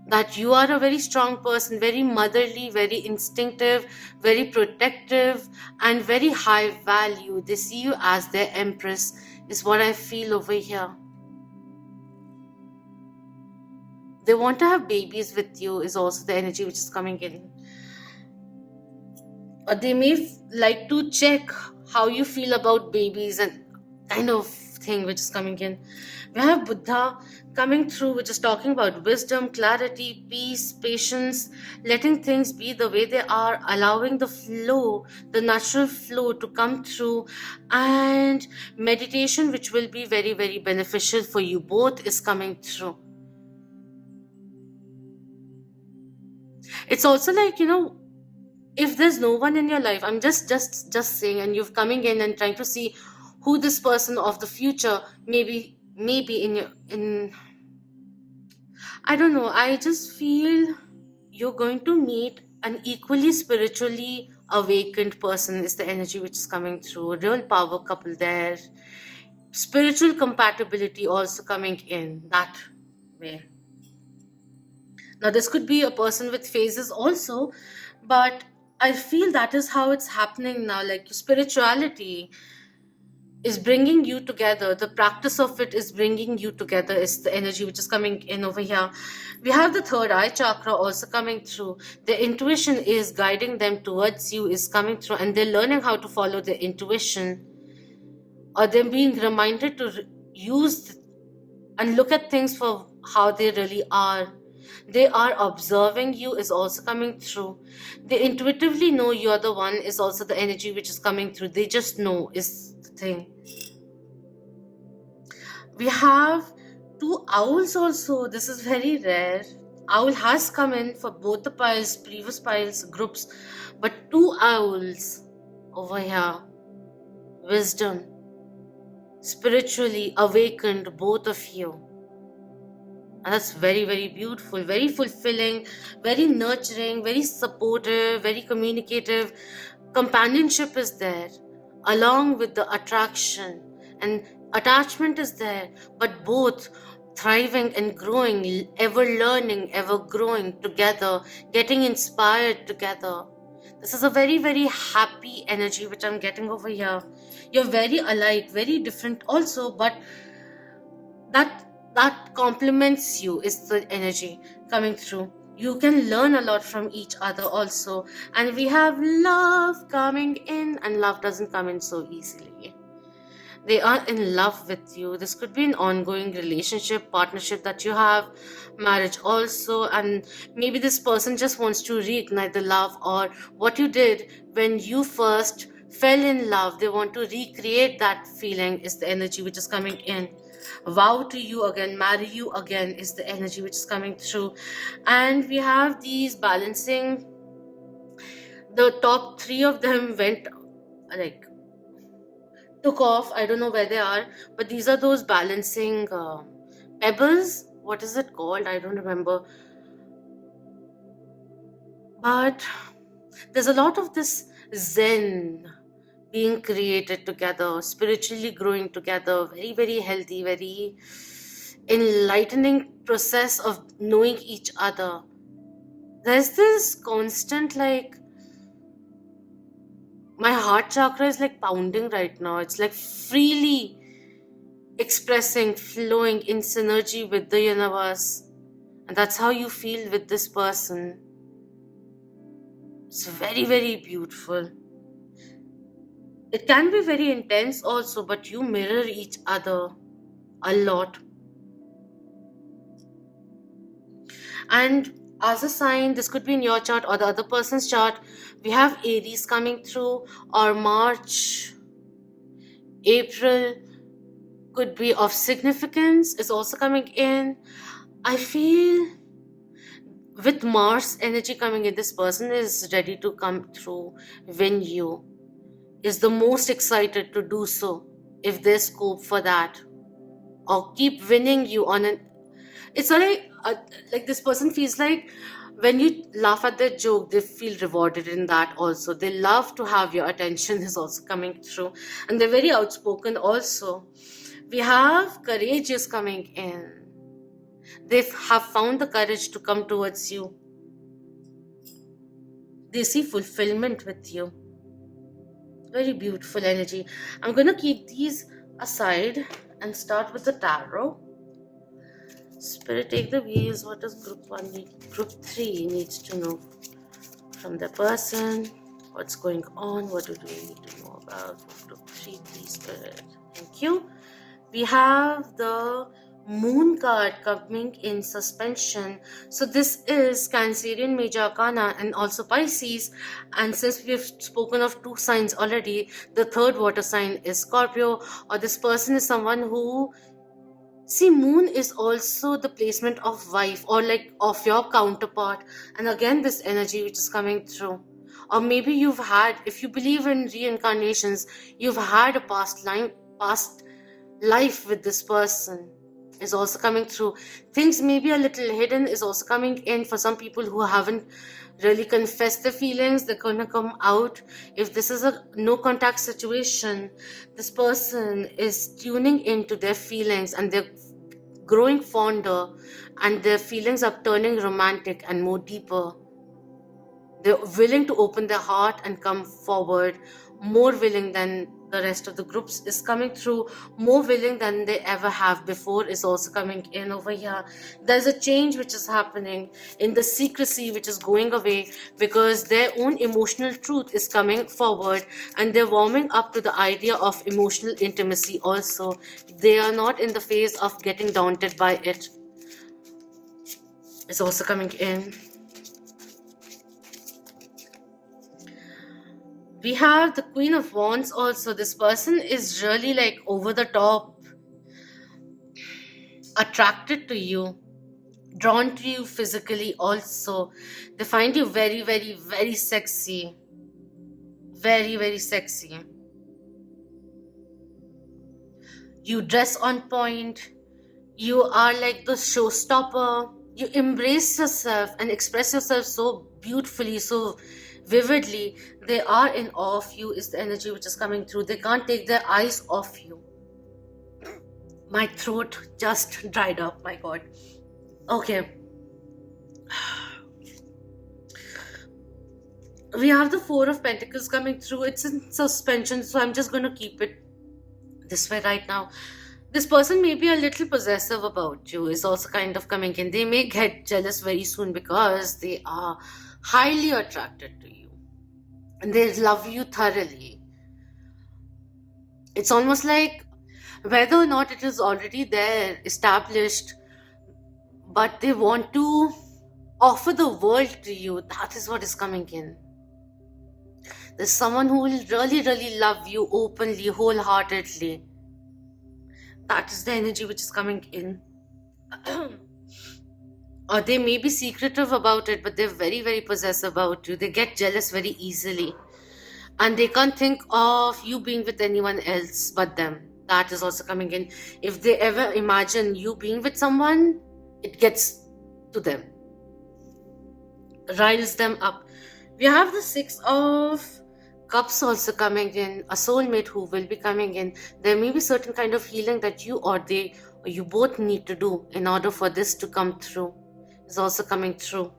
That you are a very strong person, very motherly, very instinctive, very protective, and very high value. They see you as their empress, is what I feel over here. They want to have babies with you, is also the energy which is coming in. Or they may like to check how you feel about babies and kind of thing which is coming in. We have Buddha coming through, which is talking about wisdom, clarity, peace, patience, letting things be the way they are, allowing the flow, the natural flow to come through, and meditation, which will be very, very beneficial for you both, is coming through. It's also like, if there's no one in your life, I'm just saying, and you're coming in and trying to see who this person of the future maybe in I don't know, I just feel you're going to meet an equally spiritually awakened person is the energy which is coming through. A real power couple there. Spiritual compatibility also coming in that way. Now, this could be a person with phases also, but I feel that is how it's happening now. Like spirituality is bringing you together. The practice of it is bringing you together, is the energy which is coming in over here. We have the third eye chakra also coming through. The intuition is guiding them towards you, is coming through, and they're learning how to follow their intuition, or they're being reminded to use and look at things for how they really are. They are observing you, is also coming through. They intuitively know you're the one, is also the energy which is coming through. They just know, is the thing. We have two owls also. This is very rare. Owl has come in for both the piles, previous piles, groups, but two owls over here. Wisdom, spiritually awakened, both of you. And that's very, very beautiful, very fulfilling, very nurturing, very supportive, very communicative. Companionship is there, along with the attraction, and attachment is there, but both thriving and growing, ever learning, ever growing together, getting inspired together. This is a very, very happy energy which I'm getting over here. You're very alike, very different also, but that complements you, is the energy coming through. You can learn a lot from each other also. And we have love coming in, and love doesn't come in so easily. They are in love with you. This could be an ongoing relationship, partnership that you have, marriage also, and maybe this person just wants to reignite the love, or what you did when you first fell in love. They want to recreate that feeling, is the energy which is coming in. Vow to you again, marry you again, is the energy which is coming through. And we have these balancing. The top three of them went like took off. I don't know where they are, but these are those balancing pebbles. What is it called? I don't remember. But there's a lot of this zen being created together, spiritually growing together, very, very healthy, very enlightening process of knowing each other. There's this constant, like, my heart chakra is like pounding right now. It's like freely expressing, flowing in synergy with the universe. And that's how you feel with this person. It's very, very beautiful. It can be very intense also, but you mirror each other a lot. And as a sign, this could be in your chart or the other person's chart, we have Aries coming through, or March, April could be of significance, is also coming in. I feel with Mars energy coming in, this person is ready to come through, win you, is the most excited to do so if there's scope for that, or keep winning you on an. It's not like this person feels like when you laugh at their joke, they feel rewarded in that also. They love to have your attention is also coming through, and they're very outspoken also. We have courageous coming in. They have found the courage to come towards you. They see fulfillment with you. Very beautiful energy. I'm going to keep these aside and start with the tarot. Spirit, take the wheels. What does group 1 need? Group 3 needs to know from the person. What's going on? What do we need to know about group 3, please, Spirit? Thank you. We have the Moon card coming in suspension. So this is Cancerian Major Arcana and also Pisces. And since we've spoken of 2 signs already, the third water sign is Scorpio, or this person is someone who... See, Moon is also the placement of wife or like of your counterpart. And again, this energy which is coming through. Or maybe you've had, if you believe in reincarnations, you've had a past life with this person is also coming through. Things maybe a little hidden is also coming in for some people who haven't really confessed their feelings. They're going to come out. If this is a no contact situation, this person is tuning into their feelings and they're growing fonder, and their feelings are turning romantic and more deeper. They're willing to open their heart and come forward, more willing than the rest of the groups is coming through, more willing than they ever have before is also coming in over here. There's a change which is happening in the secrecy which is going away, because their own emotional truth is coming forward and they're warming up to the idea of emotional intimacy also. They are not in the phase of getting daunted by it. It's also coming in. We have the Queen of Wands also. This person is really like over the top, attracted to you, drawn to you physically also. They find you very, very, very sexy. Very, very sexy. You dress on point. You are like the showstopper. You embrace yourself and express yourself so beautifully, so vividly. They are in awe of you is the energy which is coming through. They can't take their eyes off you. My throat just dried up, my God. Okay. We have the Four of Pentacles coming through. It's in suspension, so I'm just going to keep it this way right now. This person may be a little possessive about you is also kind of coming in. They may get jealous very soon because they are highly attracted to you. And they love you thoroughly. It's almost like whether or not it is already there, established, but they want to offer the world to you. That is what is coming in. There's someone who will really, really love you openly, wholeheartedly. That is the energy which is coming in. Or they may be secretive about it, but they're very, very possessive about you. They get jealous very easily. And they can't think of you being with anyone else but them. That is also coming in. If they ever imagine you being with someone, it gets to them. Riles them up. We have the Six of Cups also coming in. A soulmate who will be coming in. There may be certain kind of healing that you or you both need to do in order for this to come through. Is also coming through.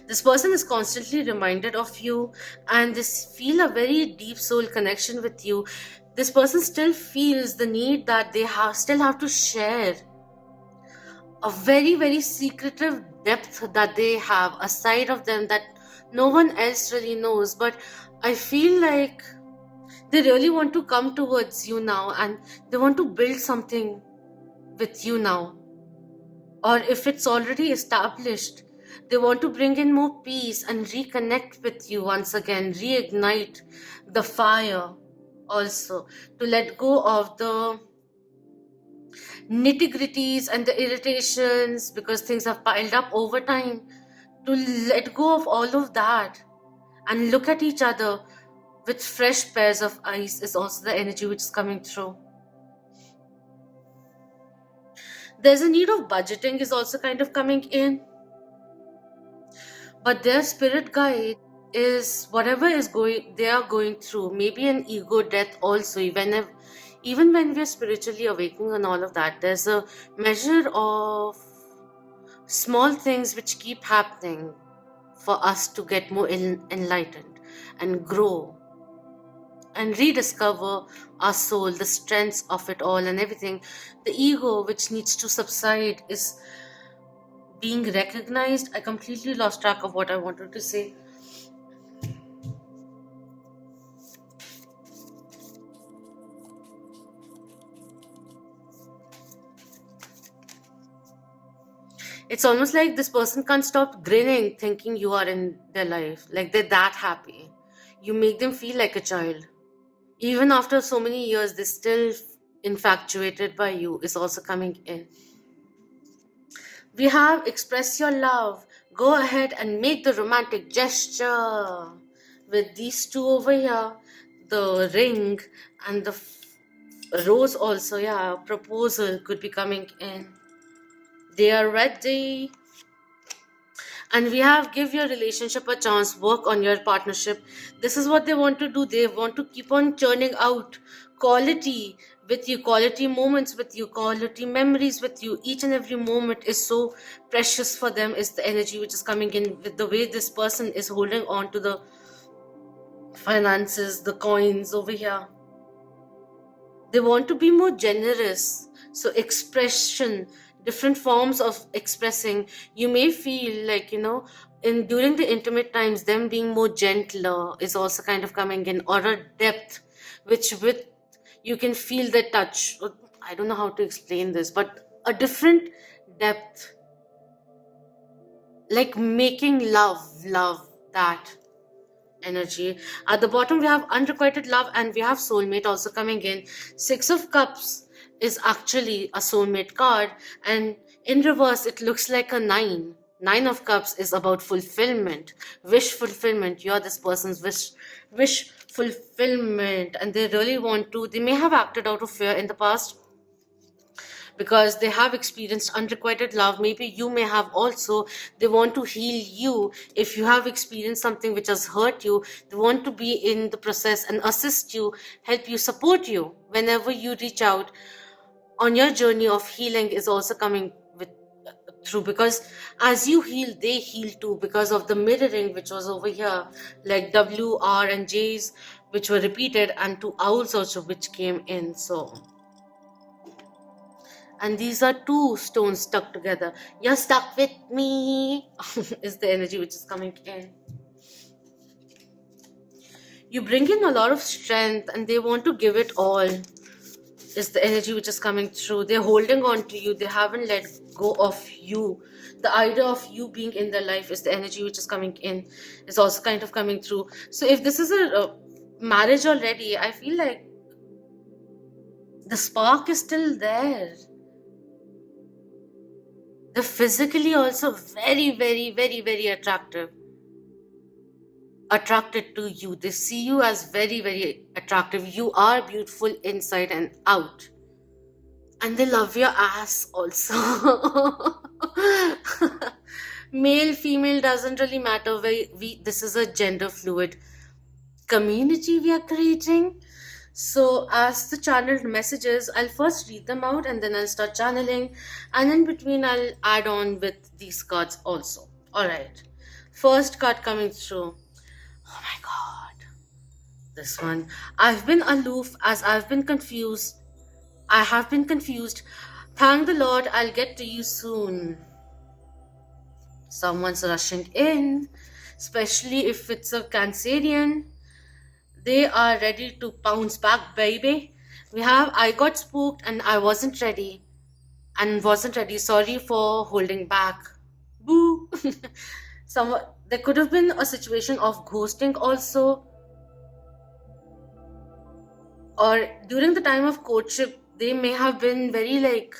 This person is constantly reminded of you and they feel a very deep soul connection with you. This person still feels the need that they still have to share a very, very secretive depth that they have, a side of them that no one else really knows. But I feel like they really want to come towards you now, and they want to build something with you now. Or if it's already established, they want to bring in more peace and reconnect with you once again, reignite the fire also, to let go of the nitty-gritties and the irritations because things have piled up over time, to let go of all of that and look at each other with fresh pairs of eyes is also the energy which is coming through. There's a need of budgeting is also kind of coming in, but their spirit guide is whatever is going they are going through, maybe an ego death also. Even when we're spiritually awakening and all of that, there's a measure of small things which keep happening for us to get more enlightened and grow and rediscover our soul, the strengths of it all and everything. The ego which needs to subside is being recognized. I completely lost track of what I wanted to say. It's almost like this person can't stop grinning thinking you are in their life. Like they're that happy. You make them feel like a child. Even after so many years, they're still infatuated by you is also coming in. We have express your love. Go ahead and make the romantic gesture with these two over here. The ring and the rose also. Yeah, proposal could be coming in. They are ready. And we have give your relationship a chance, work on your partnership. This is what they want to do. They want to keep on churning out quality with you, quality moments with you, quality memories with you. Each and every moment is so precious for them, is the energy which is coming in with the way this person is holding on to the finances, the coins over here. They want to be more generous. So expression, different forms of expressing. You may feel like, in during the intimate times, them being more gentler is also kind of coming in, or a depth which with you can feel the touch. I don't know how to explain this, but a different depth, like making love, that energy. At the bottom we have unrequited love, and we have soulmate also coming in. Six of Cups is actually a soulmate card, and in reverse it looks like a 9. 9 of Cups is about fulfillment, wish fulfillment. You're this person's wish fulfillment, and they may have acted out of fear in the past because they have experienced unrequited love. Maybe you may have also. They want to heal you. If you have experienced something which has hurt you, they want to be in the process and assist you, help you, support you whenever you reach out on your journey of healing is also coming through, because as you heal, they heal too, because of the mirroring which was over here, like W, R and J's which were repeated, and 2 owls also which came in. And these are 2 stones stuck together. You're stuck with me is the energy which is coming in. You bring in a lot of strength and they want to give it all is the energy which is coming through. They're holding on to you. They haven't let go of you. The idea of you being in their life is the energy which is coming in. Is also kind of coming through. So if this is a marriage already, I feel like the spark is still there. They're physically also very, very, very, very attracted to you. They see you as very, very attractive. You are beautiful inside and out. And they love your ass also. Male, female doesn't really matter. This is a gender fluid community we are creating. So as the channeled messages, I'll first read them out and then I'll start channeling, and in between I'll add on with these cards also. Alright, first card coming through. Oh my god, This one. I've been aloof as I've been confused. I have been confused. Thank the Lord, I'll get to you soon. Someone's rushing in, especially if it's a Cancerian. They are ready to pounce back, baby. I got spooked and I wasn't ready. And wasn't ready. Sorry for holding back. Boo! There could have been a situation of ghosting also, or during the time of courtship, they may have been very like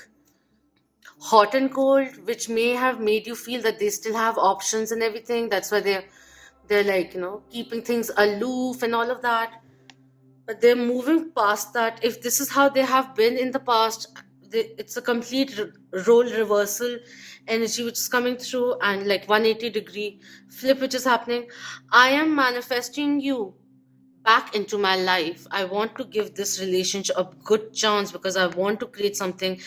hot and cold, which may have made you feel that they still have options and everything. That's why they're like, keeping things aloof and all of that. But they're moving past that. If this is how they have been in the past, it's a complete role reversal energy which is coming through, and like 180-degree flip which is happening. I am manifesting you back into my life. I want to give this relationship a good chance because I want to create something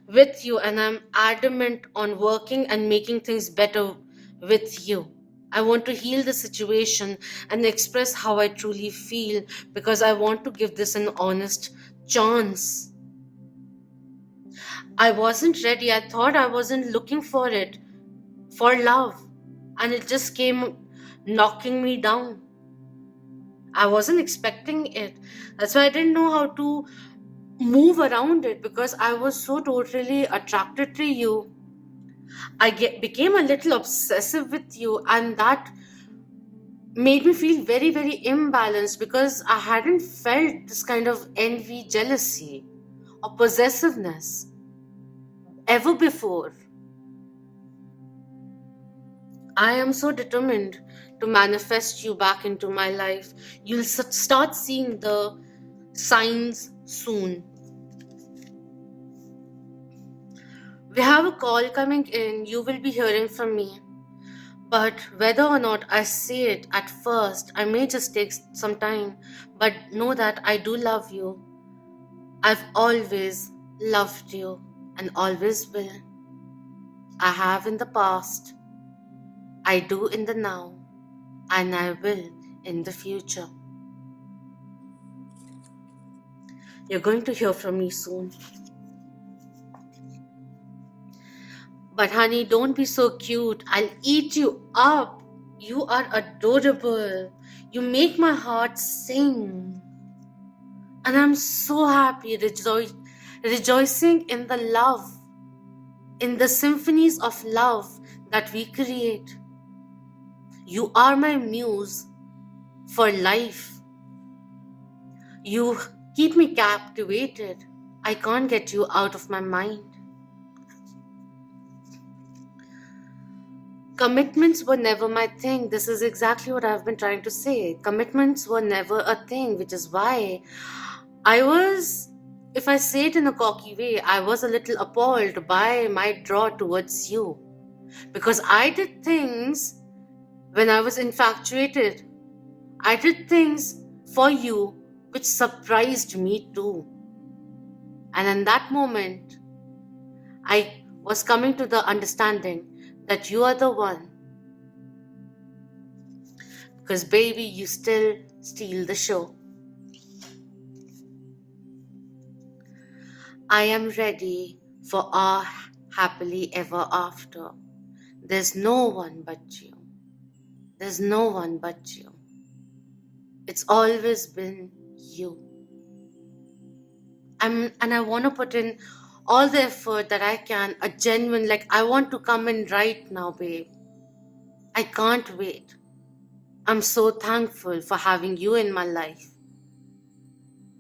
with you, and I'm adamant on working and making things better with you. I want to heal the situation and express how I truly feel because I want to give this an honest chance. I wasn't ready. I thought I wasn't looking for it, for love, and it just came knocking me down. I wasn't expecting it. That's why I didn't know how to move around it because I was so totally attracted to you. Became a little obsessive with you, and that made me feel very, very imbalanced because I hadn't felt this kind of envy, jealousy, or possessiveness ever before. I am so determined to manifest you back into my life. You'll start seeing the signs soon. We have a call coming in. You will be hearing from me. But whether or not I say it at first, I may just take some time. But know that I do love you. I've always loved you and always will. I have in the past. I do in the now. And I will in the future. You're going to hear from me soon. But honey, don't be so cute. I'll eat you up. You are adorable. You make my heart sing. And I'm so happy, rejoicing in the love, in the symphonies of love that we create. You are my muse for life. You keep me captivated. I can't get you out of my mind. Commitments were never my thing. This is exactly what I've been trying to say. Commitments were never a thing, which is why if I say it in a cocky way, I was a little appalled by my draw towards you. Because I did things when I was infatuated. I did things for you which surprised me too. And in that moment, I was coming to the understanding that you are the one. Because baby, you still steal the show. I am ready for our happily ever after. There's no one but you. There's no one but you. It's always been you. And I want to put in all the effort that I can, a genuine, I want to come in right now, babe. I can't wait. I'm so thankful for having you in my life.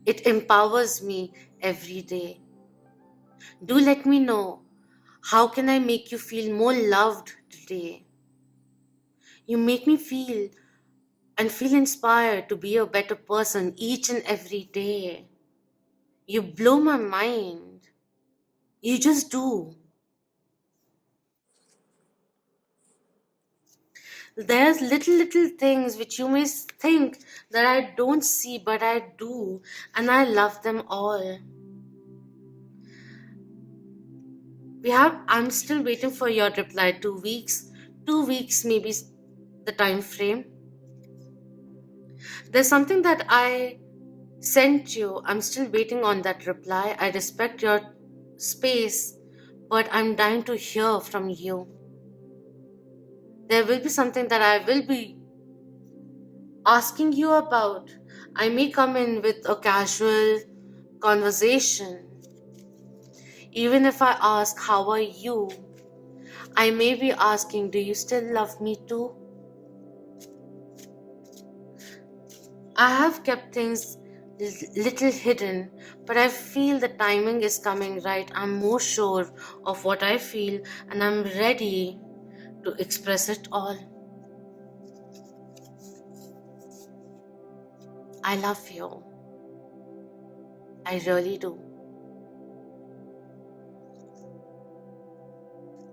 It empowers me every day. Do let me know, how can I make you feel more loved today? You make me feel inspired to be a better person each and every day. You blow my mind. You just do. There's little things which you may think that I don't see, but I do, and I love them all. I'm still waiting for your reply. 2 weeks. 2 weeks maybe the time frame. There's something that I sent you. I'm still waiting on that reply. I respect your space, but I'm dying to hear from you. There will be something that I will be asking you about. I may come in with a casual conversation. Even if I ask, how are you? I may be asking, do you still love me too? I have kept things little hidden, but I feel the timing is coming right. I'm more sure of what I feel and I'm ready to express it all. I love you. I really do.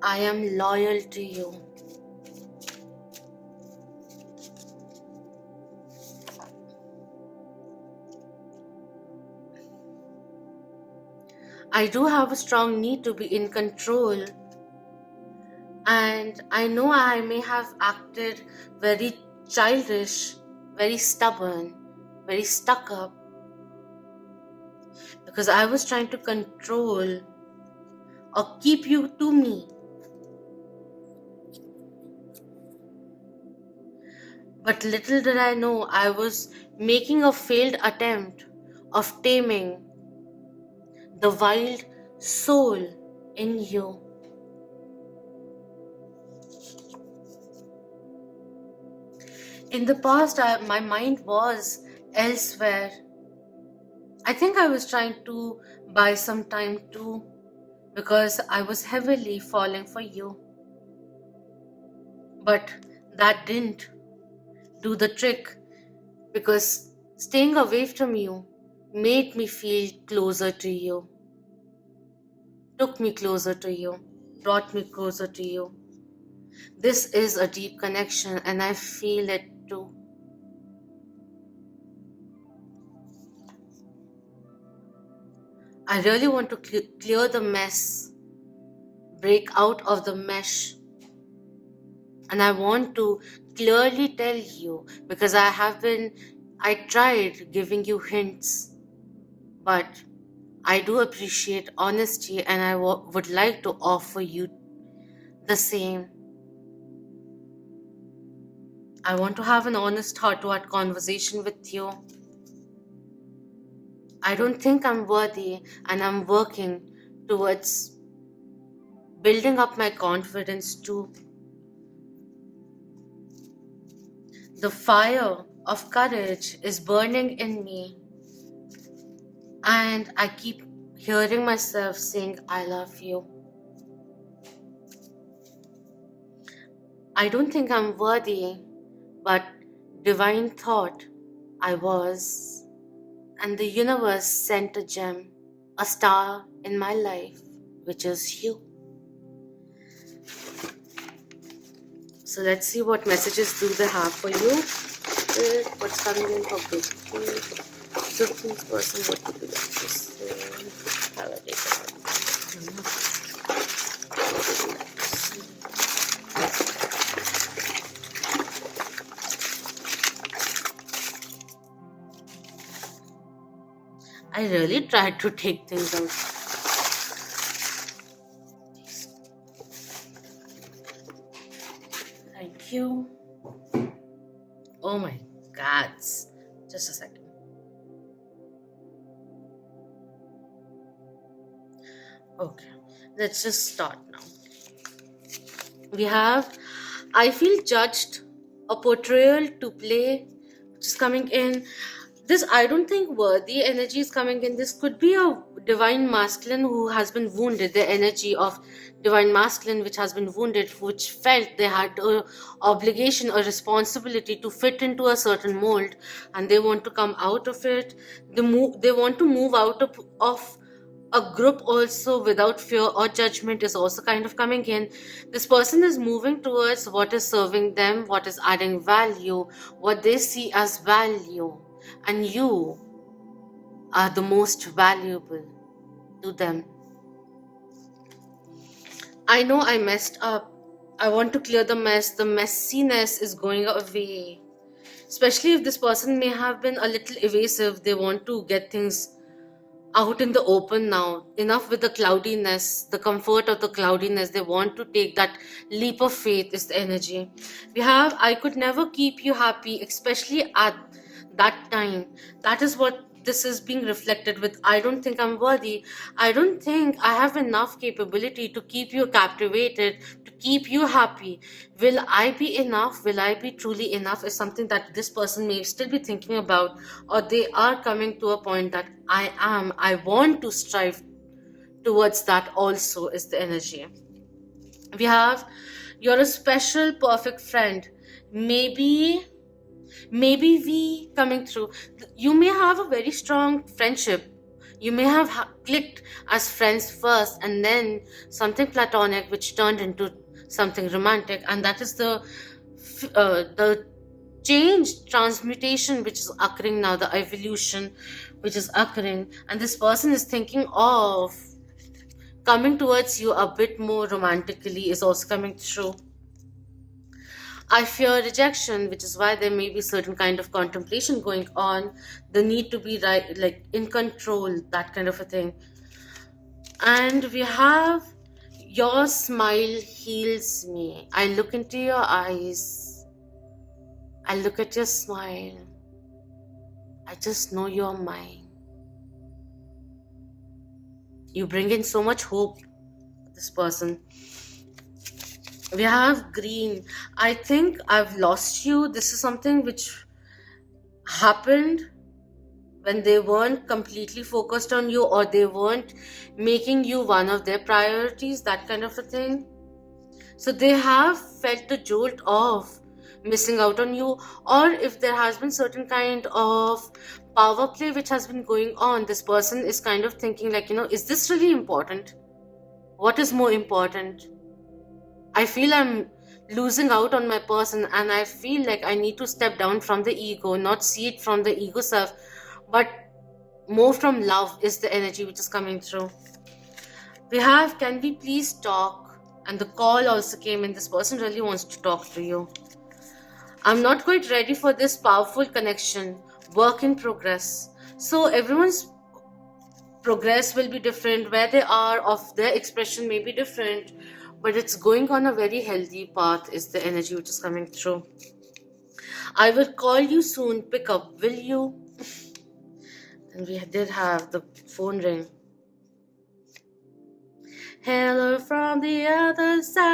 I am loyal to you. I do have a strong need to be in control, and I know I may have acted very childish, very stubborn, very stuck up, because I was trying to control or keep you to me. But little did I know I was making a failed attempt of taming the wild soul in you. In the past, my mind was elsewhere. I think I was trying to buy some time too, because I was heavily falling for you. But that didn't do the trick, because staying away from you made me feel closer to you, took me closer to you, brought me closer to you. This is a deep connection and I feel it too. I really want to clear the mess, break out of the mesh. And I want to clearly tell you, because I tried giving you hints, but I do appreciate honesty and I would like to offer you the same. I want to have an honest heart-to-heart conversation with you. I don't think I'm worthy, and I'm working towards building up my confidence too. The fire of courage is burning in me, and I keep hearing myself saying, I love you. I don't think I'm worthy, but divine thought I was, and the universe sent a gem, a star in my life, which is you. So let's see what messages do they have for you. What's coming in for Vicky? 15th person, what would you like to say? I really tried to take things out. Thank you. Oh my God. Just a second. Okay, let's just start now. We have, I feel judged, a portrayal to play, which is coming in. This, I don't think worthy energy is coming in. This could be a divine masculine who has been wounded, the energy of divine masculine which has been wounded, which felt they had an obligation, a responsibility to fit into a certain mold, and they want to come out of it. They want to move out of a group also without fear or judgment is also kind of coming in. This person is moving towards what is serving them, what is adding value, what they see as value, and you are the most valuable to them. I know I messed up. I want to clear the mess. The messiness is going away. especially if this person may have been a little evasive. They want to get things out in the open now. Enough with the cloudiness, the comfort of the cloudiness. They want to take that leap of faith, is the energy. We have, I could never keep you happy, especially at that time. That is what this is being reflected with. I don't think I'm worthy. I don't think I have enough capability to keep you captivated, to keep you happy. Will I be enough? Will I be truly enough? Is something that this person may still be thinking about, or they are coming to a point that I want to strive towards that also, is the energy. We have, you're a special, perfect friend. Maybe we coming through, you may have a very strong friendship. You may have clicked as friends first, and then something platonic which turned into something romantic, and that is the change, transmutation which is occurring now, the evolution which is occurring, and this person is thinking of coming towards you a bit more romantically, is also coming through. I fear rejection, which is why there may be certain kind of contemplation going on, the need to be right, like in control, that kind of a thing. And we have, your smile heals me. I look into your eyes, I look at your smile, I just know you're mine. You bring in so much hope, this person. We have green. I think I've lost you. This is something which happened when they weren't completely focused on you, or they weren't making you one of their priorities, that kind of a thing. So they have felt the jolt of missing out on you, or if there has been certain kind of power play which has been going on, this person is kind of thinking like, is this really important? What is more important? I feel I'm losing out on my person, and I feel like I need to step down from the ego, not see it from the ego self, but more from love, is the energy which is coming through. We have, can we please talk? And the call also came in. This person really wants to talk to you. I'm not quite ready for this powerful connection. Work in progress. So everyone's progress will be different. Where they are of their expression may be different, but it's going on a very healthy path, is the energy which is coming through. I will call you soon. Pick up, will you? And we did have the phone ring. Hello from the other side.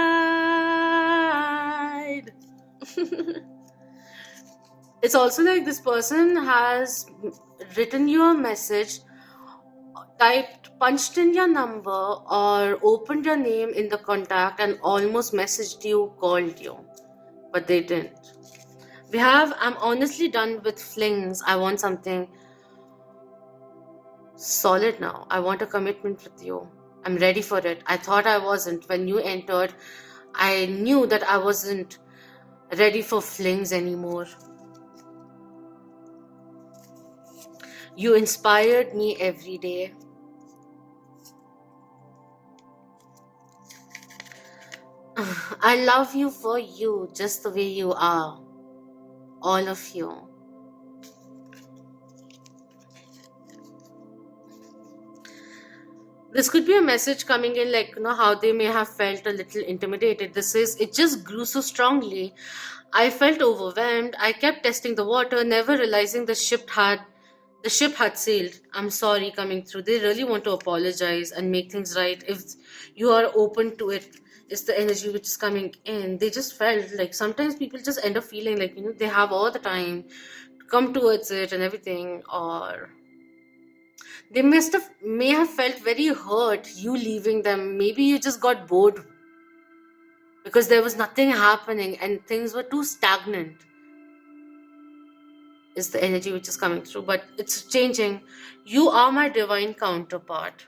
It's also like this person has written you a message, punched in your number, or opened your name in the contact and almost messaged you, called you, but they didn't. We have, I'm honestly done with flings. I want something solid now. I want a commitment with you. I'm ready for it. I thought I wasn't. When you entered, I knew that I wasn't ready for flings anymore. You inspired me every day. I love you for you, just the way you are. All of you. This could be a message coming in, like, how they may have felt a little intimidated. This is, it just grew so strongly. I felt overwhelmed. I kept testing the water, never realizing the ship had sailed. I'm sorry, coming through. They really want to apologize and make things right. If you are open to it, is the energy which is coming in. They just felt like sometimes people just end up feeling like, they have all the time to come towards it and everything, or they may have felt very hurt you leaving them. Maybe you just got bored because there was nothing happening and things were too stagnant, is the energy which is coming through. But it's changing. You are my divine counterpart.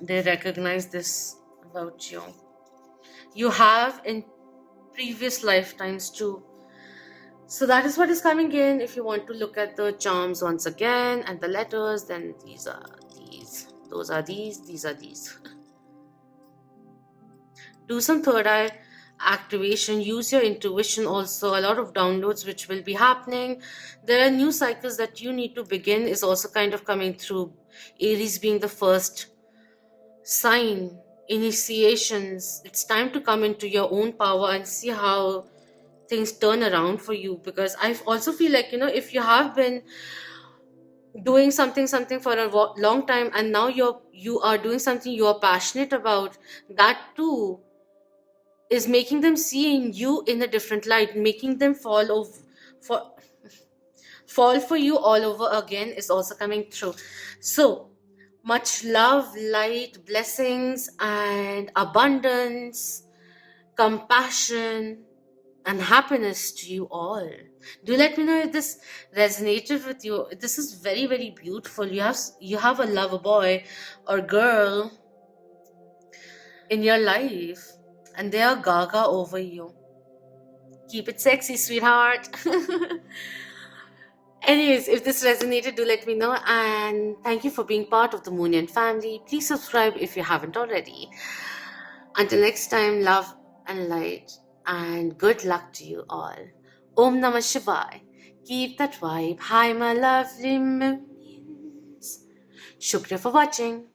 They recognize this about you. You have in previous lifetimes too. So that is what is coming in. If you want to look at the charms once again and the letters, then these are these. Those are these are these. Do some third eye. activation. Use your intuition also. A lot of downloads which will be happening. There are new cycles that you need to begin is also kind of coming through. Aries being the first sign, initiations. It's time to come into your own power and see how things turn around for you, because I also feel like, if you have been doing something for a long time, and now you are doing something you are passionate about, that too is making them see in you in a different light, making them for fall for you all over again is also coming through. So much love, light, blessings, and abundance, compassion, and happiness to you all. Do let me know if this resonated with you. This is very, very beautiful. You have a lover boy or girl in your life, and they are gaga over you. Keep it sexy, sweetheart. Anyways, if this resonated, do let me know, and thank you for being part of the Moonian family. Please subscribe if you haven't already. Until next time, love and light, and good luck to you all. Om Namah Shivaya. Keep that vibe. Hi, my lovely moonians. Shukriya for watching.